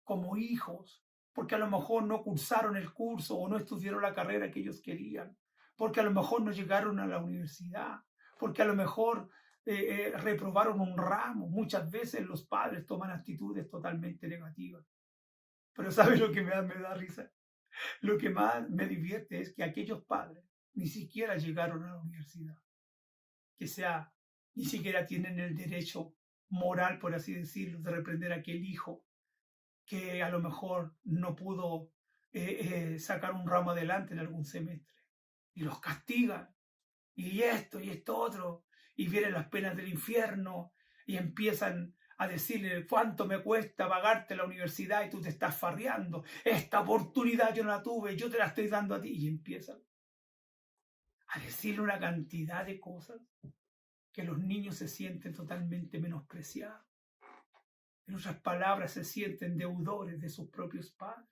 como hijos, porque a lo mejor no cursaron el curso o no estudiaron la carrera que ellos querían, porque a lo mejor no llegaron a la universidad, porque a lo mejor reprobaron un ramo. Muchas veces los padres toman actitudes totalmente negativas. Pero ¿sabes lo que me da risa? Lo que más me divierte es que aquellos padres ni siquiera llegaron a la universidad. Ni siquiera tienen el derecho moral, por así decirlo, de reprender a aquel hijo que a lo mejor no pudo sacar un ramo adelante en algún semestre. Y los castigan. Y esto otro. Y vienen las penas del infierno y empiezan a decirle cuánto me cuesta pagarte la universidad y tú te estás farreando. Esta oportunidad yo no la tuve, yo te la estoy dando a ti. Y empiezan a decirle una cantidad de cosas que los niños se sienten totalmente menospreciados. En otras palabras, se sienten deudores de sus propios padres.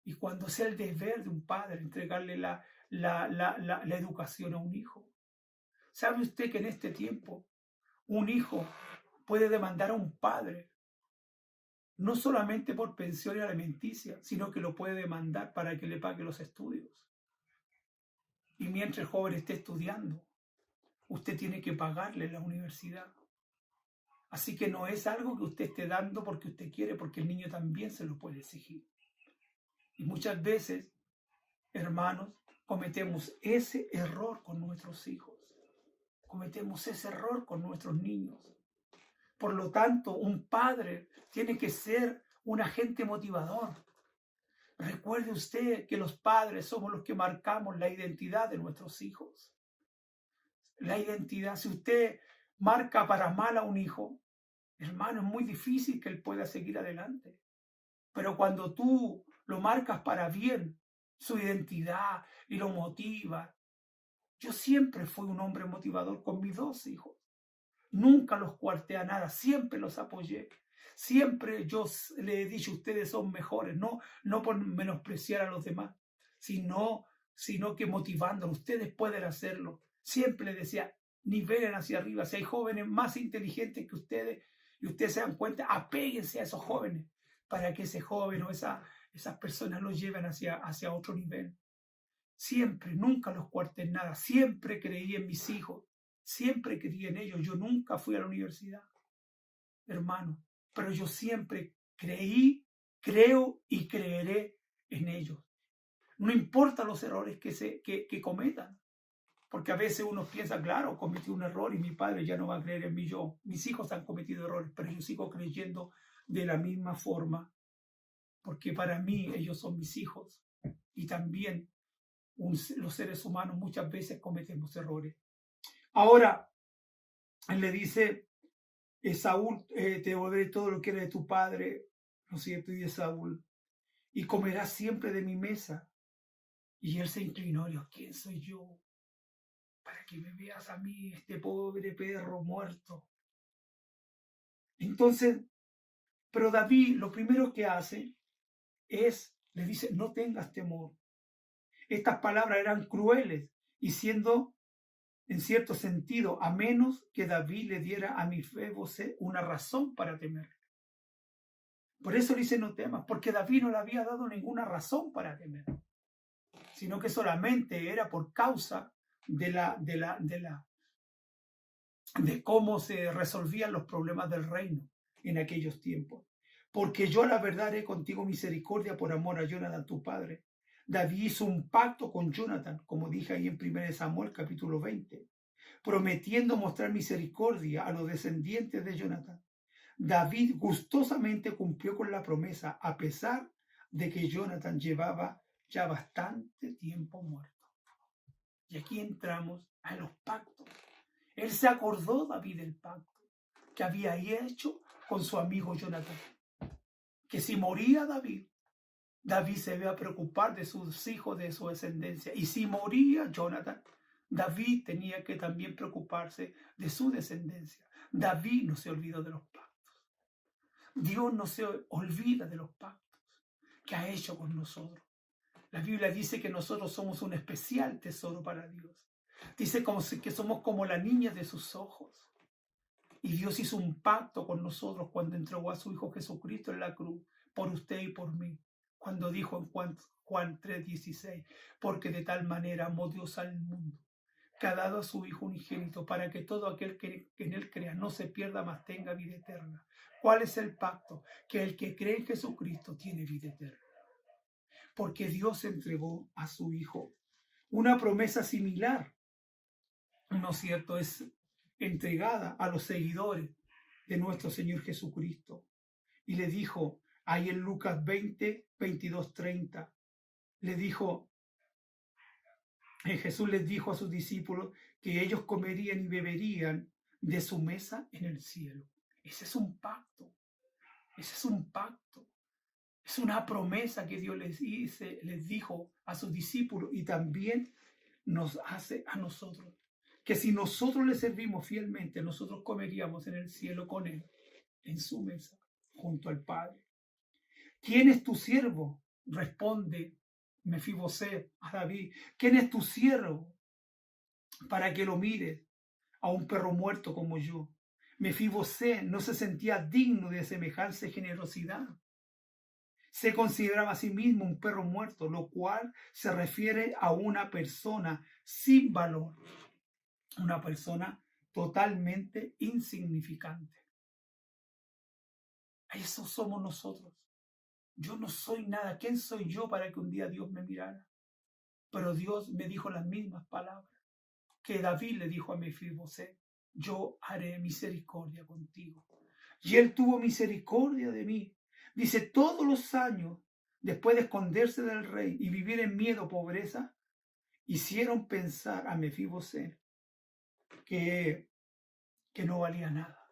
Y cuando sea el deber de un padre entregarle la educación a un hijo. ¿Sabe usted que en este tiempo un hijo puede demandar a un padre, no solamente por pensión y alimenticia, sino que lo puede demandar para que le pague los estudios? Y mientras el joven esté estudiando, usted tiene que pagarle la universidad. Así que no es algo que usted esté dando porque usted quiere, porque el niño también se lo puede exigir. Y muchas veces, hermanos, cometemos ese error con nuestros hijos. Cometemos ese error con nuestros niños. Por lo tanto, un padre tiene que ser un agente motivador. Recuerde usted que los padres somos los que marcamos la identidad de nuestros hijos. La identidad, si usted marca para mal a un hijo, hermano, es muy difícil que él pueda seguir adelante. Pero cuando tú lo marcas para bien, su identidad, y lo motivas. Yo siempre fui un hombre motivador con mis dos hijos. Nunca los coarté a nada, siempre los apoyé. Siempre yo le he dicho, ustedes son mejores, no por menospreciar a los demás, sino que motivándolos, ustedes pueden hacerlo. Siempre les decía, nivelen hacia arriba. Si hay jóvenes más inteligentes que ustedes y ustedes se dan cuenta, apéguense a esos jóvenes para que ese joven o esas personas los lleven hacia otro nivel. Siempre, nunca los coarté en nada. Siempre creí en mis hijos. Siempre creí en ellos. Yo nunca fui a la universidad, hermano, pero yo siempre creí, creo y creeré en ellos. No importa los errores que cometan, porque a veces uno piensa, claro, cometí un error y mi padre ya no va a creer en mí. Mis hijos han cometido errores, pero yo sigo creyendo de la misma forma, porque para mí ellos son mis hijos. Y también los seres humanos muchas veces cometemos errores. Ahora, él le dice, Saúl, te devolveré todo lo que era de tu padre, ¿no es cierto? Y de Saúl, y comerás siempre de mi mesa. Y él se inclinó y dijo, ¿quién soy yo para que me veas a mí, este pobre perro muerto? Entonces, pero David lo primero que hace es, le dice, no tengas temor. Estas palabras eran crueles y siendo, en cierto sentido, a menos que David le diera a Mefibosé una razón para temer. Por eso le dice, no temas, porque David no le había dado ninguna razón para temer, sino que solamente era por causa de cómo se resolvían los problemas del reino en aquellos tiempos. Porque yo la verdad haré contigo misericordia por amor a Jonathan tu padre. David hizo un pacto con Jonathan, como dije ahí en 1 Samuel capítulo 20, prometiendo mostrar misericordia a los descendientes de Jonathan. David gustosamente cumplió con la promesa, a pesar de que Jonathan llevaba ya bastante tiempo muerto. Y aquí entramos a los pactos. Él se acordó, David, del pacto que había hecho con su amigo Jonathan. Que si moría David, David se iba a preocupar de sus hijos, de su descendencia. Y si moría Jonathan, David tenía que también preocuparse de su descendencia. David no se olvidó de los pactos. Dios no se olvida de los pactos que ha hecho con nosotros. La Biblia dice que nosotros somos un especial tesoro para Dios. Dice que somos como la niña de sus ojos. Y Dios hizo un pacto con nosotros cuando entregó a su Hijo Jesucristo en la cruz, por usted y por mí. Cuando dijo en Juan 3:16, porque de tal manera amó Dios al mundo, que ha dado a su Hijo unigénito, para que todo aquel que en él crea no se pierda, mas tenga vida eterna. ¿Cuál es el pacto? Que el que cree en Jesucristo tiene vida eterna. Porque Dios entregó a su Hijo. Una promesa similar, ¿no es cierto?, es entregada a los seguidores de nuestro Señor Jesucristo. Y le dijo, ahí en Lucas 20, 22, 30, le dijo, Jesús les dijo a sus discípulos que ellos comerían y beberían de su mesa en el cielo. Ese es un pacto. Ese es un pacto. Es una promesa que Dios les dijo a sus discípulos y también nos hace a nosotros. Que si nosotros le servimos fielmente, nosotros comeríamos en el cielo con Él, en su mesa, junto al Padre. ¿Quién es tu siervo? Responde Mefibosé a David. ¿Quién es tu siervo para que lo mires a un perro muerto como yo? Mefibosé no se sentía digno de semejante generosidad. Se consideraba a sí mismo un perro muerto, lo cual se refiere a una persona sin valor, una persona totalmente insignificante. Eso somos nosotros. Yo no soy nada. ¿Quién soy yo para que un día Dios me mirara? Pero Dios me dijo las mismas palabras que David le dijo a Mefibosé: yo haré misericordia contigo. Y él tuvo misericordia de mí. Dice, todos los años, después de esconderse del rey y vivir en miedo, pobreza, hicieron pensar a Mefibosé que no valía nada.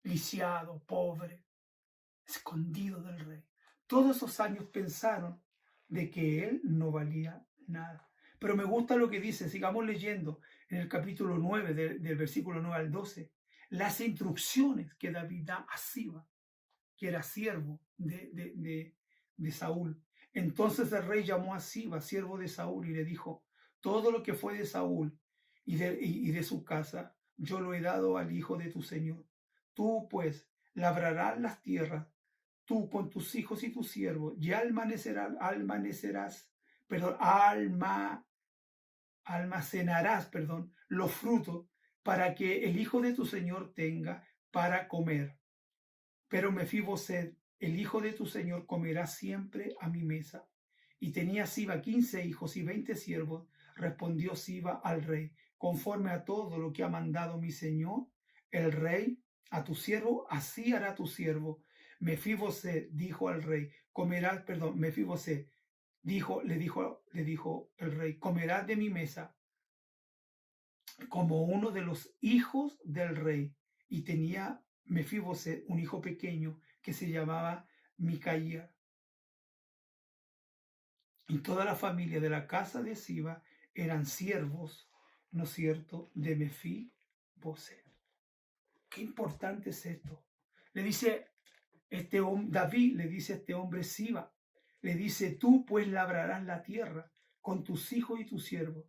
Lisiado, pobre, escondido del rey. Todos esos años pensaron de que él no valía nada. Pero me gusta lo que dice, sigamos leyendo en el capítulo 9, del versículo 9 al 12, las instrucciones que David da a Siba, que era siervo de Saúl. Entonces el rey llamó a Siba, siervo de Saúl, y le dijo, todo lo que fue de Saúl y de su casa, yo lo he dado al hijo de tu señor. Tú, pues, labrarás las tierras, tú con tus almacenarás y tus siervos, y almacenarás los frutos para que el hijo de tu señor tenga para comer. Pero Mefibosé, el hijo de tu señor, comerá siempre a mi mesa. Y tenía Siba 15 hijos y 20 siervos. Respondió Siba al rey, conforme a todo lo que ha mandado mi señor, el rey, a tu siervo, así hará tu siervo. Mefibosé dijo al rey, Mefibosé, le dijo el rey: comerás de mi mesa como uno de los hijos del rey. Y tenía Mefiboset un hijo pequeño que se llamaba Micaía. Y toda la familia de la casa de Siba eran siervos, ¿no es cierto?, de Mefiboset. Qué importante es esto. Le dice David, le dice a este hombre Siba, le dice: tú pues labrarás la tierra con tus hijos y tus siervos.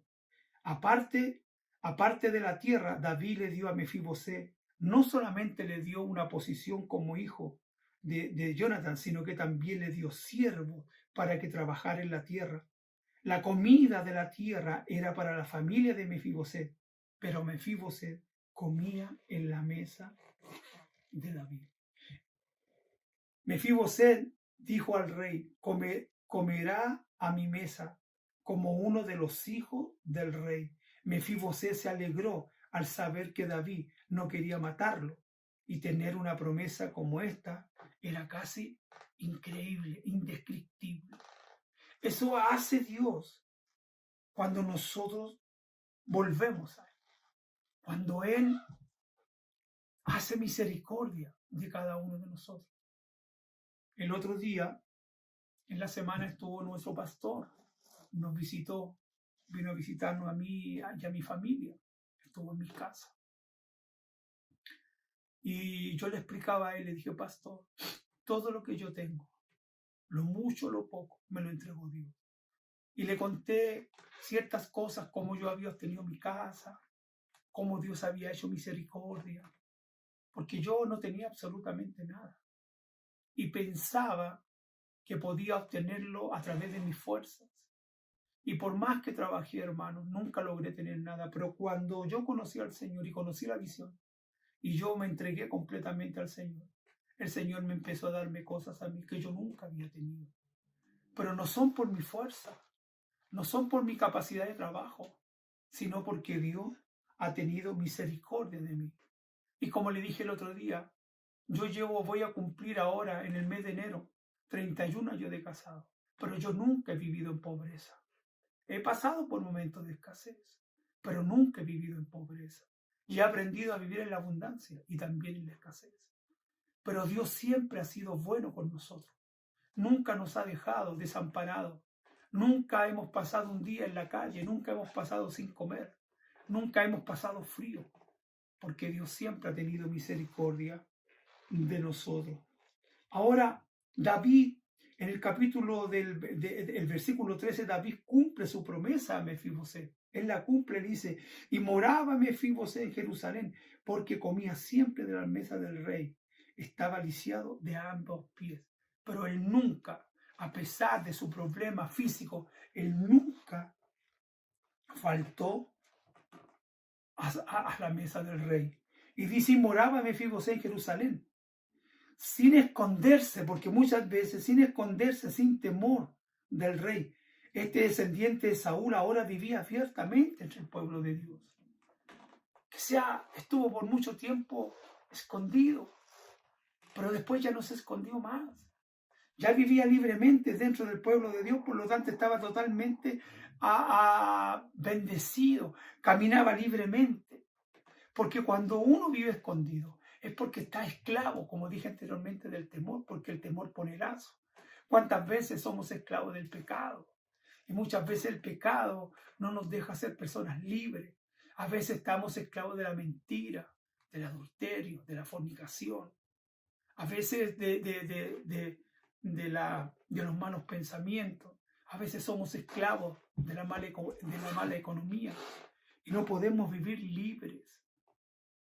Aparte de la tierra, David le dio a Mefiboset, no solamente le dio una posición como hijo de Jonathan, sino que también le dio siervo para que trabajara en la tierra. La comida de la tierra era para la familia de Mefiboset, pero Mefiboset comía en la mesa de David. Mefiboset dijo al rey: comerá a mi mesa como uno de los hijos del rey. Mefiboset se alegró al saber que David no quería matarlo, y tener una promesa como esta era casi increíble, indescriptible. Eso hace Dios cuando nosotros volvemos a Él, cuando Él hace misericordia de cada uno de nosotros. El otro día, en la semana, estuvo nuestro pastor, nos visitó, vino a visitarnos a mí y a mi familia, estuvo en mi casa. Y yo le explicaba a él, le dije: pastor, todo lo que yo tengo, lo mucho, lo poco, me lo entregó Dios. Y le conté ciertas cosas, cómo yo había obtenido mi casa, cómo Dios había hecho misericordia, porque yo no tenía absolutamente nada. Y pensaba que podía obtenerlo a través de mis fuerzas. Y por más que trabajé, hermanos, nunca logré tener nada. Pero cuando yo conocí al Señor y conocí la visión, y yo me entregué completamente al Señor, el Señor me empezó a darme cosas a mí que yo nunca había tenido. Pero no son por mi fuerza, no son por mi capacidad de trabajo, sino porque Dios ha tenido misericordia de mí. Y como le dije el otro día, voy a cumplir ahora en el mes de enero 31 años de casado, pero yo nunca he vivido en pobreza. He pasado por momentos de escasez, pero nunca he vivido en pobreza. Y he aprendido a vivir en la abundancia y también en la escasez. Pero Dios siempre ha sido bueno con nosotros. Nunca nos ha dejado desamparados. Nunca hemos pasado un día en la calle, nunca hemos pasado sin comer, nunca hemos pasado frío, porque Dios siempre ha tenido misericordia de nosotros. Ahora, David, en el capítulo del versículo 13, David cumple su promesa a Mefiboset. Él la cumple, dice: y moraba Mefiboset en Jerusalén, porque comía siempre de la mesa del rey. Estaba lisiado de ambos pies. Pero él nunca, a pesar de su problema físico, él nunca faltó a la mesa del rey. Y dice: y moraba Mefiboset en Jerusalén, sin esconderse, porque muchas veces sin esconderse, sin temor del rey. Este descendiente de Saúl ahora vivía abiertamente entre el pueblo de Dios. Estuvo por mucho tiempo escondido, pero después ya no se escondió más. Ya vivía libremente dentro del pueblo de Dios, por lo tanto estaba totalmente bendecido, caminaba libremente. Porque cuando uno vive escondido es porque está esclavo, como dije anteriormente, del temor, porque el temor pone lazo. ¿Cuántas veces somos esclavos del pecado? Y muchas veces el pecado no nos deja ser personas libres. A veces estamos esclavos de la mentira, del adulterio, de la fornicación. A veces de los malos pensamientos. A veces somos esclavos de la mala economía. Y no podemos vivir libres.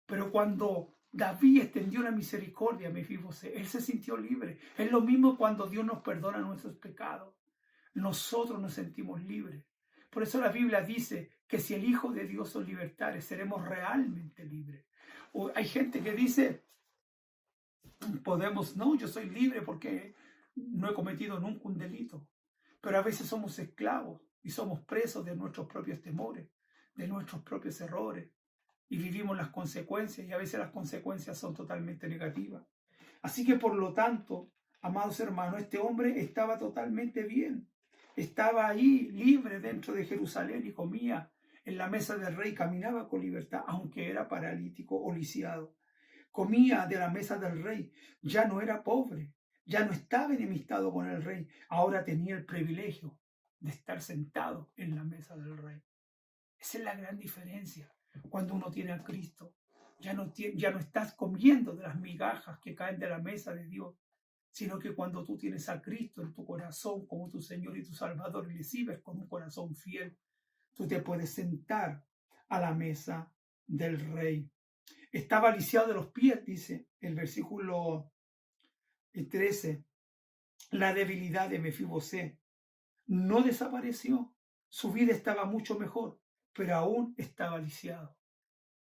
Pero cuando David extendió la misericordia a Mefiboset, él se sintió libre. Es lo mismo cuando Dios nos perdona nuestros pecados. Nosotros nos sentimos libres. Por eso la Biblia dice que si el Hijo de Dios os libertare, seremos realmente libres. Hay gente que dice, yo soy libre porque no he cometido nunca un delito. Pero a veces somos esclavos y somos presos de nuestros propios temores, de nuestros propios errores. Y vivimos las consecuencias, y a veces las consecuencias son totalmente negativas. Así que por lo tanto, amados hermanos, este hombre estaba totalmente bien. estaba ahí libre dentro de Jerusalén y comía en la mesa del rey, caminaba con libertad, aunque era paralítico o lisiado. Comía de la mesa del rey, ya no era pobre, ya no estaba enemistado con el rey, ahora tenía el privilegio de estar sentado en la mesa del rey. Esa es la gran diferencia cuando uno tiene a Cristo. Ya no estás comiendo de las migajas que caen de la mesa de Dios, sino que cuando tú tienes a Cristo en tu corazón como tu Señor y tu Salvador y le sirves con un corazón fiel, tú te puedes sentar a la mesa del rey. Estaba lisiado de los pies, dice el versículo 13. La debilidad de Mefibosé no desapareció. Su vida estaba mucho mejor, pero aún estaba lisiado.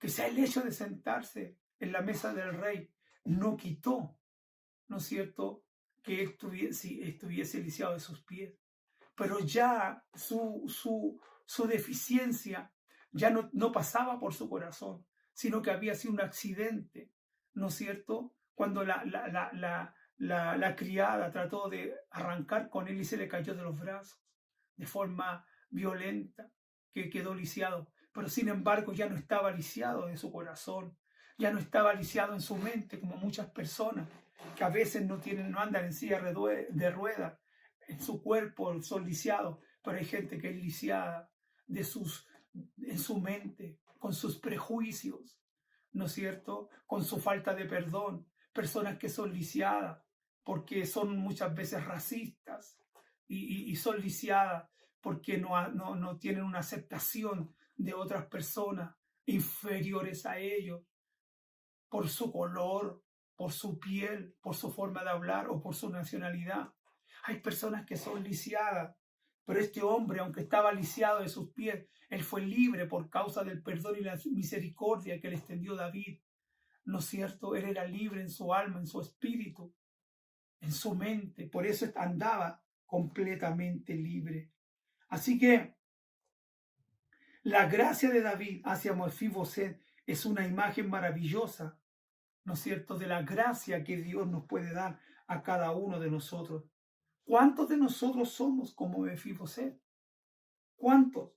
Quizá el hecho de sentarse en la mesa del rey no quitó, ¿no es cierto?, que estuviese lisiado de sus pies. Pero ya su deficiencia ya no pasaba por su corazón, sino que había sido un accidente, ¿no es cierto?, cuando la criada trató de arrancar con él y se le cayó de los brazos de forma violenta, que quedó lisiado. Pero sin embargo ya no estaba lisiado de su corazón, ya no estaba lisiado en su mente, como muchas personas que a veces no andan en silla de ruedas, en su cuerpo son lisiados, pero hay gente que es lisiada en su mente, con sus prejuicios, ¿no es cierto?, con su falta de perdón. Personas que son lisiadas porque son muchas veces racistas y son lisiadas porque no tienen una aceptación de otras personas inferiores a ellos por su color, por su piel, por su forma de hablar o por su nacionalidad. Hay personas que son lisiadas, pero este hombre, aunque estaba lisiado de sus pies, él fue libre por causa del perdón y la misericordia que le extendió David. ¿No es cierto? Él era libre en su alma, en su espíritu, en su mente. Por eso andaba completamente libre. Así que la gracia de David hacia Mefiboset es una imagen maravillosa, ¿no es cierto?, de la gracia que Dios nos puede dar a cada uno de nosotros. ¿Cuántos de nosotros somos como Mefiboset? ¿Cuántos?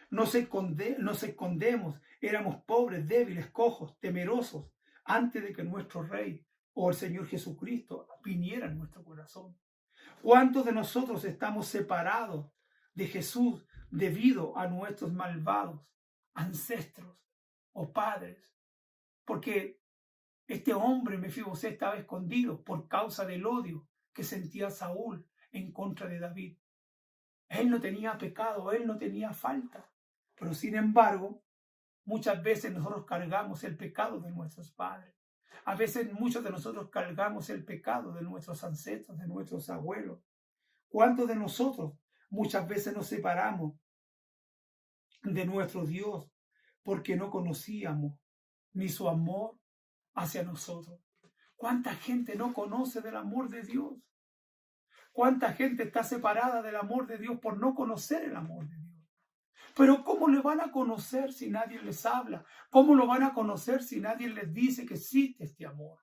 Nos escondemos, éramos pobres, débiles, cojos, temerosos, antes de que nuestro Rey o el Señor Jesucristo viniera en nuestro corazón. ¿Cuántos de nosotros estamos separados de Jesús debido a nuestros malvados ancestros o padres? Porque este hombre, Mefiboset, estaba escondido por causa del odio que sentía Saúl en contra de David. Él no tenía pecado, él no tenía falta. Pero sin embargo, muchas veces nosotros cargamos el pecado de nuestros padres. A veces muchos de nosotros cargamos el pecado de nuestros ancestros, de nuestros abuelos. ¿Cuántos de nosotros muchas veces nos separamos de nuestro Dios porque no conocíamos ni su amor hacia nosotros? ¿Cuánta gente no conoce del amor de Dios? ¿Cuánta gente está separada del amor de Dios por no conocer el amor de Dios? Pero ¿cómo le van a conocer si nadie les habla? ¿Cómo lo van a conocer si nadie les dice que existe este amor?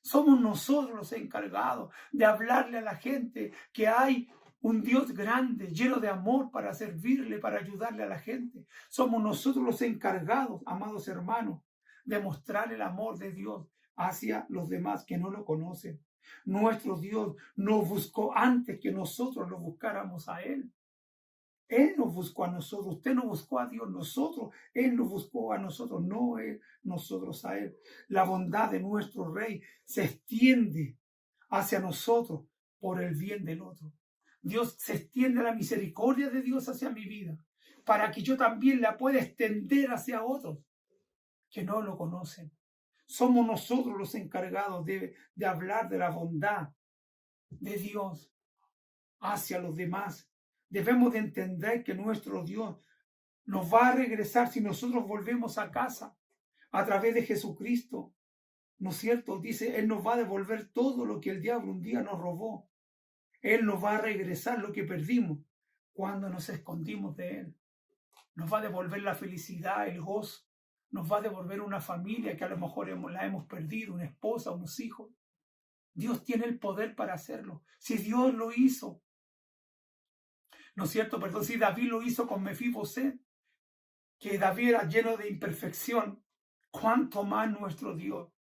Somos nosotros los encargados de hablarle a la gente que hay un Dios grande, lleno de amor para servirle, para ayudarle a la gente. Somos nosotros los encargados, amados hermanos, de mostrar el amor de Dios hacia los demás que no lo conocen. Nuestro Dios nos buscó antes que nosotros lo buscáramos a Él. Él nos buscó a nosotros, usted no buscó a Dios, Él nos buscó a nosotros, no nosotros a Él. La bondad de nuestro Rey se extiende hacia nosotros por el bien del otro. Dios se extiende la misericordia de Dios hacia mi vida, para que yo también la pueda extender hacia otros que no lo conocen. Somos nosotros los encargados de hablar de la bondad de Dios hacia los demás. Debemos de entender que nuestro Dios nos va a regresar si nosotros volvemos a casa a través de Jesucristo. ¿No es cierto? Dice, Él nos va a devolver todo lo que el diablo un día nos robó. Él nos va a regresar lo que perdimos cuando nos escondimos de Él. Nos va a devolver la felicidad, el gozo. Nos va a devolver una familia que a lo mejor la hemos perdido, una esposa, unos hijos. Dios tiene el poder para hacerlo. Si Dios lo hizo ¿No es cierto? Perdón, si David lo hizo con Mefiboset, que David era lleno de imperfección, ¿cuánto más nuestro Dios,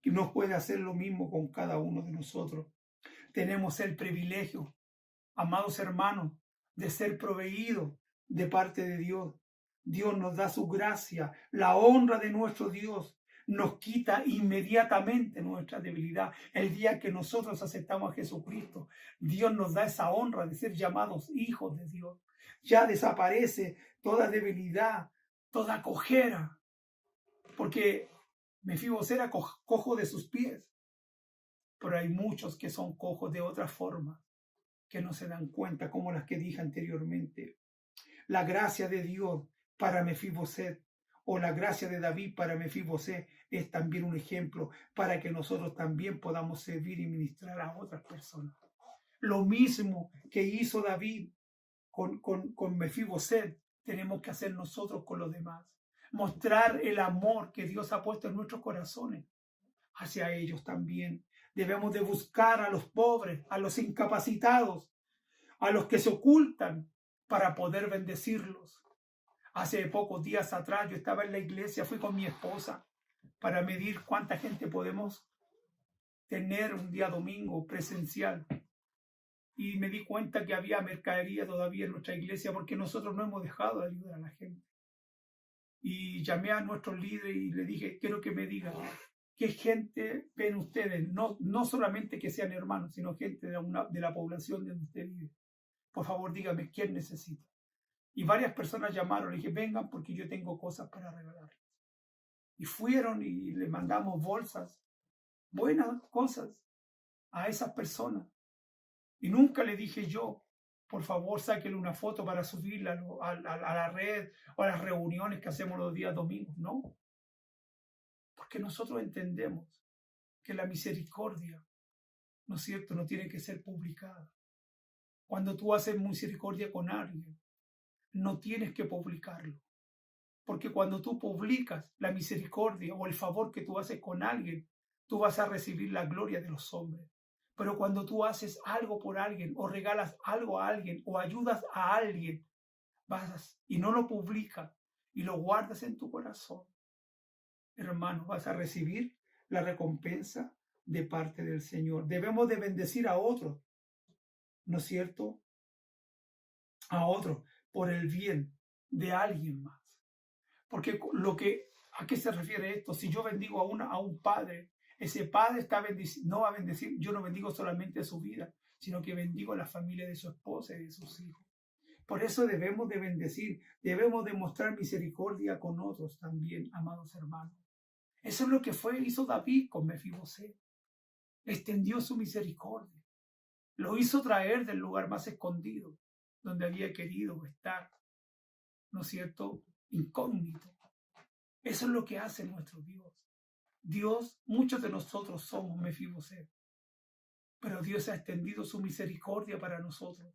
que nos puede hacer lo mismo con cada uno de nosotros? Tenemos el privilegio, amados hermanos, de ser proveídos de parte de Dios. Dios nos da su gracia, la honra de nuestro Dios nos quita inmediatamente nuestra debilidad. El día que nosotros aceptamos a Jesucristo, Dios nos da esa honra de ser llamados hijos de Dios. Ya desaparece toda debilidad, toda cojera, porque Mefiboset era cojo de sus pies, pero hay muchos que son cojos de otra forma, que no se dan cuenta, como las que dije anteriormente. La gracia de Dios para Mefiboset, o la gracia de David para Mefiboset, es también un ejemplo para que nosotros también podamos servir y ministrar a otras personas. Lo mismo que hizo David con Mefiboset, tenemos que hacer nosotros con los demás. Mostrar el amor que Dios ha puesto en nuestros corazones hacia ellos también. Debemos de buscar a los pobres, a los incapacitados, a los que se ocultan, para poder bendecirlos. Hace pocos días atrás yo estaba en la iglesia, fui con mi esposa para medir cuánta gente podemos tener un día domingo presencial. Y me di cuenta que había mercadería todavía en nuestra iglesia porque nosotros no hemos dejado de ayudar a la gente. Y llamé a nuestros líderes y le dije, quiero que me digan qué gente ven ustedes, no solamente que sean hermanos, sino gente de la población donde usted vive. Por favor, dígame quién necesita. Y varias personas llamaron, le dije, vengan porque yo tengo cosas para regalarles. Y fueron y le mandamos bolsas, buenas cosas, a esas personas. Y nunca le dije yo, por favor, sáquenle una foto para subirla a la red o a las reuniones que hacemos los días domingos. No. Porque nosotros entendemos que la misericordia, ¿no es cierto?, no tiene que ser publicada. Cuando tú haces misericordia con alguien, no tienes que publicarlo. Porque cuando tú publicas la misericordia o el favor que tú haces con alguien, tú vas a recibir la gloria de los hombres. Pero cuando tú haces algo por alguien o regalas algo a alguien o ayudas a alguien, y no lo publicas y lo guardas en tu corazón, hermano, vas a recibir la recompensa de parte del Señor. Debemos de bendecir a otros, ¿no es cierto? A otros por el bien de alguien más. Porque ¿a qué se refiere esto? Si yo bendigo a un padre, ese padre no va a bendecir, yo no bendigo solamente su vida, sino que bendigo a la familia de su esposa y de sus hijos. Por eso debemos de bendecir, debemos de mostrar misericordia con otros también, amados hermanos. Eso es lo que hizo David con Mefiboset. Extendió su misericordia. Lo hizo traer del lugar más escondido, donde había querido estar, ¿no es cierto?, incógnito. Eso es lo que hace nuestro Dios. Dios, muchos de nosotros somos Mefiboset, pero Dios ha extendido su misericordia para nosotros.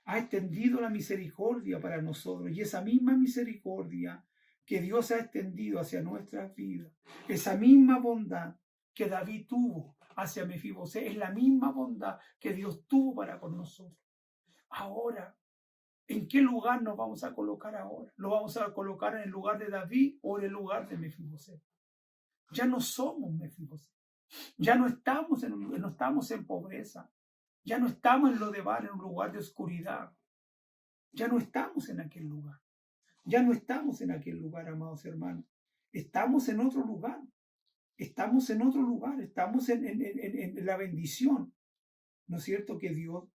Ha extendido la misericordia para nosotros, y esa misma misericordia que Dios ha extendido hacia nuestras vidas, esa misma bondad que David tuvo hacia Mefiboset, es la misma bondad que Dios tuvo para con nosotros. Ahora, ¿en qué lugar nos vamos a colocar ahora? ¿Lo vamos a colocar en el lugar de David o en el lugar de Mefiboset? Ya no somos Mefiboset. Ya no estamos en pobreza. Ya no estamos en Lodebar, en un lugar de oscuridad. Ya no estamos en aquel lugar. Ya no estamos en aquel lugar, amados hermanos. Estamos en otro lugar. Estamos en otro lugar. Estamos en la bendición. ¿No es cierto que Dios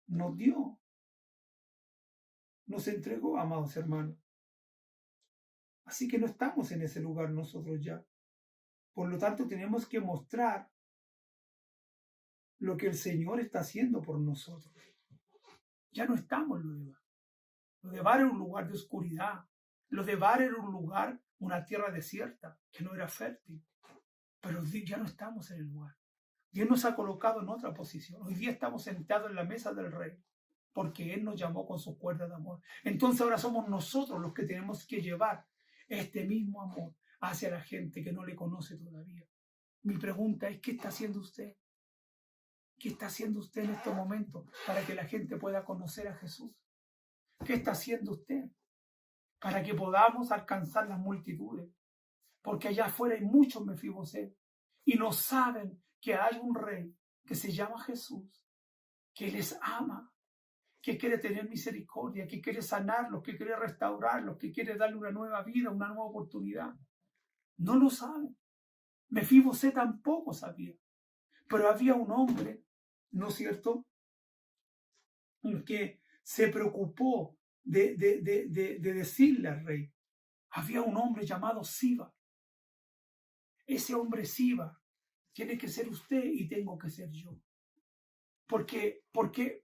nos dio? Nos entregó, amados hermanos. Así que no estamos en ese lugar nosotros ya. Por lo tanto, tenemos que mostrar lo que el Señor está haciendo por nosotros. Ya no estamos en Lodebar. Lodebar era un lugar de oscuridad. Lodebar era un lugar, una tierra desierta, que no era fértil. Pero ya no estamos en el lugar. Dios nos ha colocado en otra posición. Hoy día estamos sentados en la mesa del Rey, porque Él nos llamó con su cuerda de amor. Entonces ahora somos nosotros los que tenemos que llevar este mismo amor hacia la gente que no le conoce todavía. Mi pregunta es, ¿qué está haciendo usted? ¿Qué está haciendo usted en estos momentos para que la gente pueda conocer a Jesús? ¿Qué está haciendo usted para que podamos alcanzar las multitudes? Porque allá afuera hay muchos Mefiboset y no saben que hay un rey que se llama Jesús, que les ama, que quiere tener misericordia, que quiere sanarlos, que quiere restaurarlos, que quiere darle una nueva vida, una nueva oportunidad. No lo saben. Mefiboset tampoco sabía. Pero había un hombre, ¿no es cierto?, que se preocupó de decirle al rey. Había un hombre llamado Siba. Ese hombre Siba tiene que ser usted y tengo que ser yo. Porque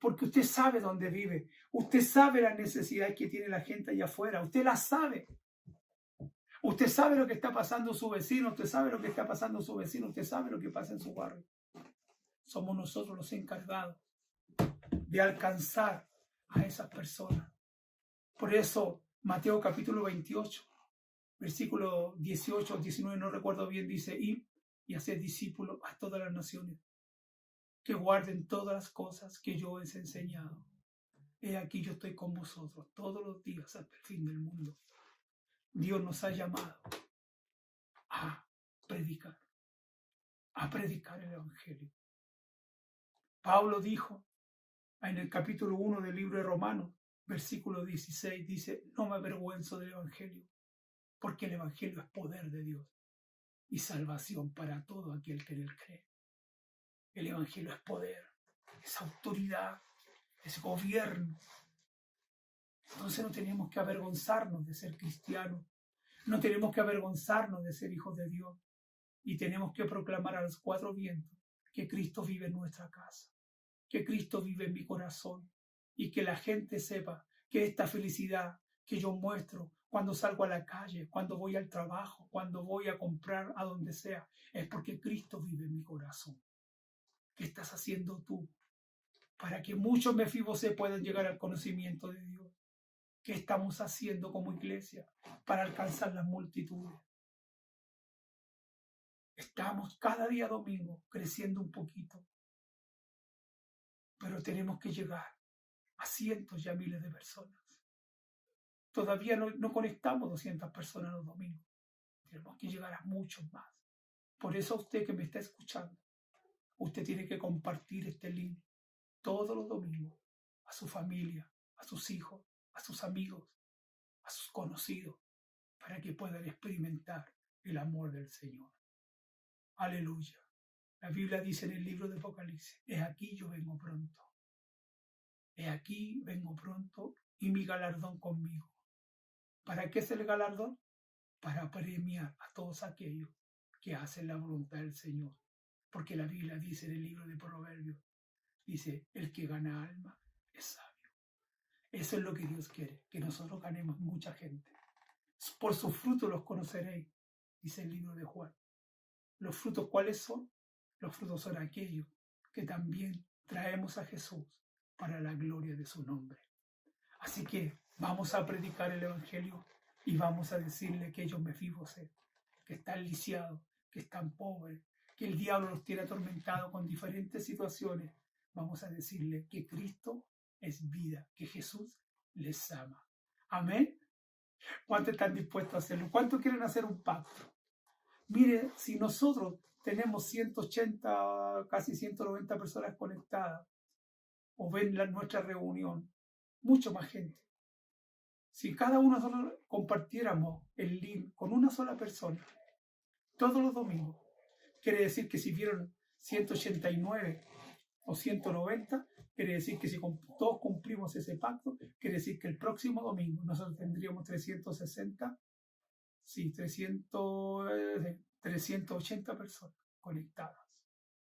usted sabe dónde vive. Usted sabe las necesidades que tiene la gente allá afuera. Usted las sabe. Usted sabe lo que está pasando su vecino. Usted sabe lo que está pasando su vecino. Usted sabe lo que pasa en su barrio. Somos nosotros los encargados de alcanzar a esas personas. Por eso, Mateo capítulo 28, versículo 18, 19, no recuerdo bien, dice: id y haced discípulos a todas las naciones, que guarden todas las cosas que yo les he enseñado. He aquí yo estoy con vosotros todos los días hasta el fin del mundo. Dios nos ha llamado a predicar el Evangelio. Pablo dijo en el capítulo 1 del libro de Romanos, versículo 16, dice: no me avergüenzo del Evangelio, porque el Evangelio es poder de Dios y salvación para todo aquel que en él cree. El Evangelio es poder, es autoridad, es gobierno. Entonces no tenemos que avergonzarnos de ser cristianos, no tenemos que avergonzarnos de ser hijos de Dios, y tenemos que proclamar a los cuatro vientos que Cristo vive en nuestra casa, que Cristo vive en mi corazón, y que la gente sepa que esta felicidad que yo muestro cuando salgo a la calle, cuando voy al trabajo, cuando voy a comprar a donde sea, es porque Cristo vive en mi corazón. ¿Qué estás haciendo tú para que muchos Mefiboset puedan llegar al conocimiento de Dios? ¿Qué estamos haciendo como iglesia para alcanzar las multitudes? Estamos cada día domingo creciendo un poquito, pero tenemos que llegar a cientos y a miles de personas. Todavía no conectamos 200 personas los domingos. Tenemos que llegar a muchos más. Por eso usted que me está escuchando, usted tiene que compartir este link todos los domingos a su familia, a sus hijos, a sus amigos, a sus conocidos, para que puedan experimentar el amor del Señor. Aleluya. La Biblia dice en el libro de Apocalipsis: he aquí yo vengo pronto. He aquí vengo pronto y mi galardón conmigo. ¿Para qué es el galardón? Para premiar a todos aquellos que hacen la voluntad del Señor. Porque la Biblia dice en el libro de Proverbios, dice: el que gana alma es sabio. Eso es lo que Dios quiere, que nosotros ganemos mucha gente. Por sus frutos los conoceréis, dice el libro de Juan. ¿Los frutos cuáles son? Los frutos son aquellos que también traemos a Jesús para la gloria de su nombre. Así que vamos a predicar el Evangelio y vamos a decirle que ellos Mefiboset, que están lisiados, que están pobres, que el diablo los tiene atormentados con diferentes situaciones. Vamos a decirle que Cristo es vida, que Jesús les ama. Amén. ¿Cuántos están dispuestos a hacerlo? ¿Cuántos quieren hacer un pacto? Mire, si nosotros tenemos 180, casi 190 personas conectadas, o ven nuestra reunión, mucho más gente. Si cada uno de nosotros compartiéramos el link con una sola persona, todos los domingos, quiere decir que si vieron 189 o 190, quiere decir que si todos cumplimos ese pacto, quiere decir que el próximo domingo nosotros tendríamos 360, sí, 380 personas conectadas.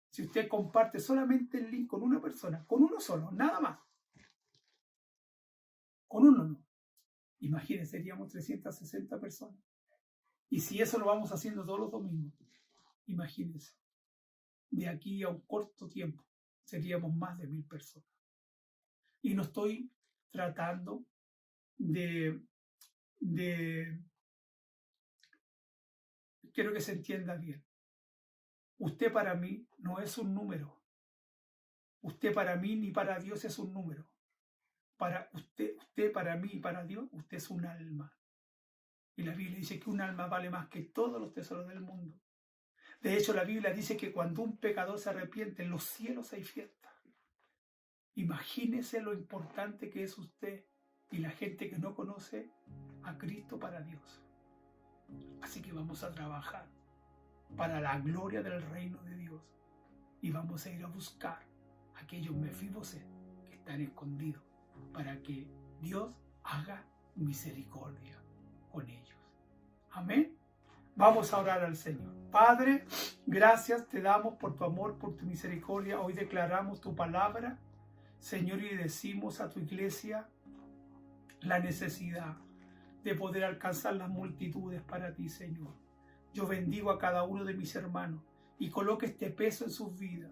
Si usted comparte solamente el link con una persona, con uno solo, nada más, con uno no. Imagínense, seríamos 360 personas. Y si eso lo vamos haciendo todos los domingos, imagínense, de aquí a un corto tiempo seríamos más de 1000 personas. Y no estoy tratando quiero que se entienda bien. Usted para mí no es un número. Usted para mí ni para Dios es un número. Para usted para mí y para Dios, usted es un alma. Y la Biblia dice que un alma vale más que todos los tesoros del mundo. De hecho, la Biblia dice que cuando un pecador se arrepiente, en los cielos hay fiesta. Imagínese lo importante que es usted y la gente que no conoce a Cristo para Dios. Así que vamos a trabajar para la gloria del reino de Dios y vamos a ir a buscar a aquellos Mefiboset que están escondidos para que Dios haga misericordia con ellos. Amén. Vamos a orar al Señor. Padre, gracias te damos por tu amor, por tu misericordia. Hoy declaramos tu palabra, Señor, y decimos a tu iglesia la necesidad de poder alcanzar las multitudes para ti, Señor. Yo bendigo a cada uno de mis hermanos y coloco este peso en sus vidas,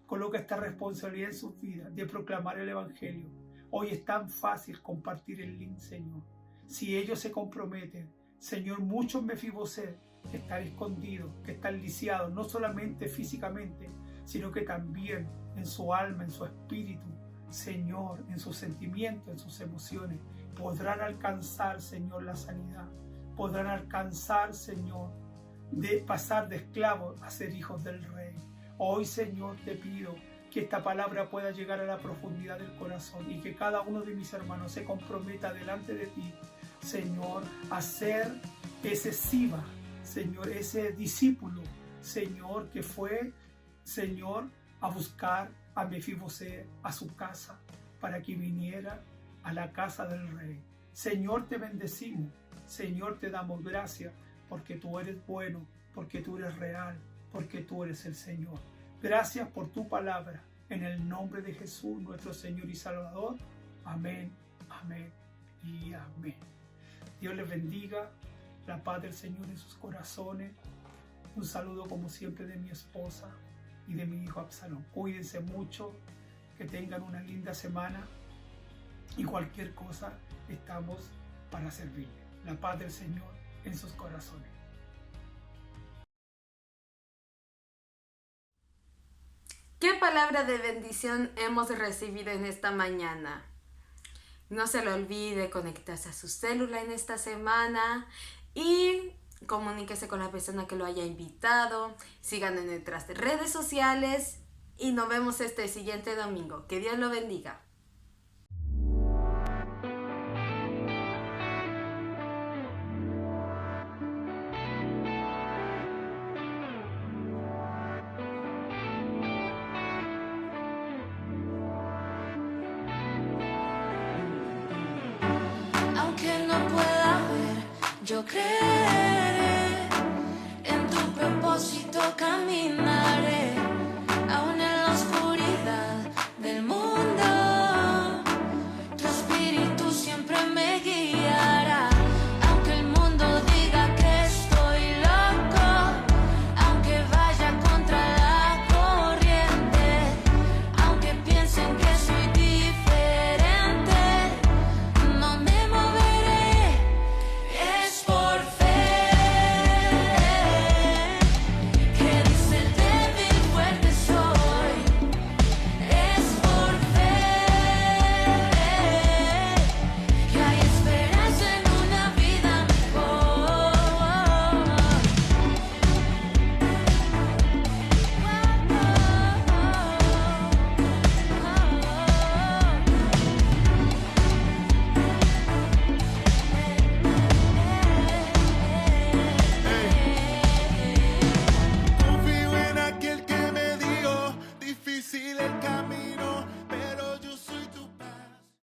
coloca esta responsabilidad en sus vidas de proclamar el Evangelio. Hoy es tan fácil compartir el link, Señor. Si ellos se comprometen, Señor, muchos Mefiboset que están escondidos, que están lisiados, no solamente físicamente, sino que también en su alma, en su espíritu, Señor, en sus sentimientos, en sus emociones, podrán alcanzar, Señor, la sanidad. Podrán alcanzar, Señor, de pasar de esclavos a ser hijos del Rey. Hoy, Señor, te pido que esta palabra pueda llegar a la profundidad del corazón y que cada uno de mis hermanos se comprometa delante de ti, Señor, a ser ese Siba, Señor, ese discípulo, Señor, que fue, Señor, a buscar a Mefiboset a su casa para que viniera a la casa del Rey. Señor, te bendecimos. Señor, te damos gracias porque tú eres bueno, porque tú eres real, porque tú eres el Señor. Gracias por tu palabra. En el nombre de Jesús, nuestro Señor y Salvador. Amén, amén y amén. Dios les bendiga. La paz del Señor en sus corazones. Un saludo como siempre de mi esposa y de mi hijo Absalón. Cuídense mucho. Que tengan una linda semana. Y cualquier cosa estamos para servirle. La paz del Señor en sus corazones. ¿Qué palabra de bendición hemos recibido en esta mañana? No se le olvide conectarse a su célula en esta semana y comuníquese con la persona que lo haya invitado. Síganos en nuestras redes sociales y nos vemos este siguiente domingo. Que Dios lo bendiga. Aunque no pueda ver, yo creeré en tu propósito caminar.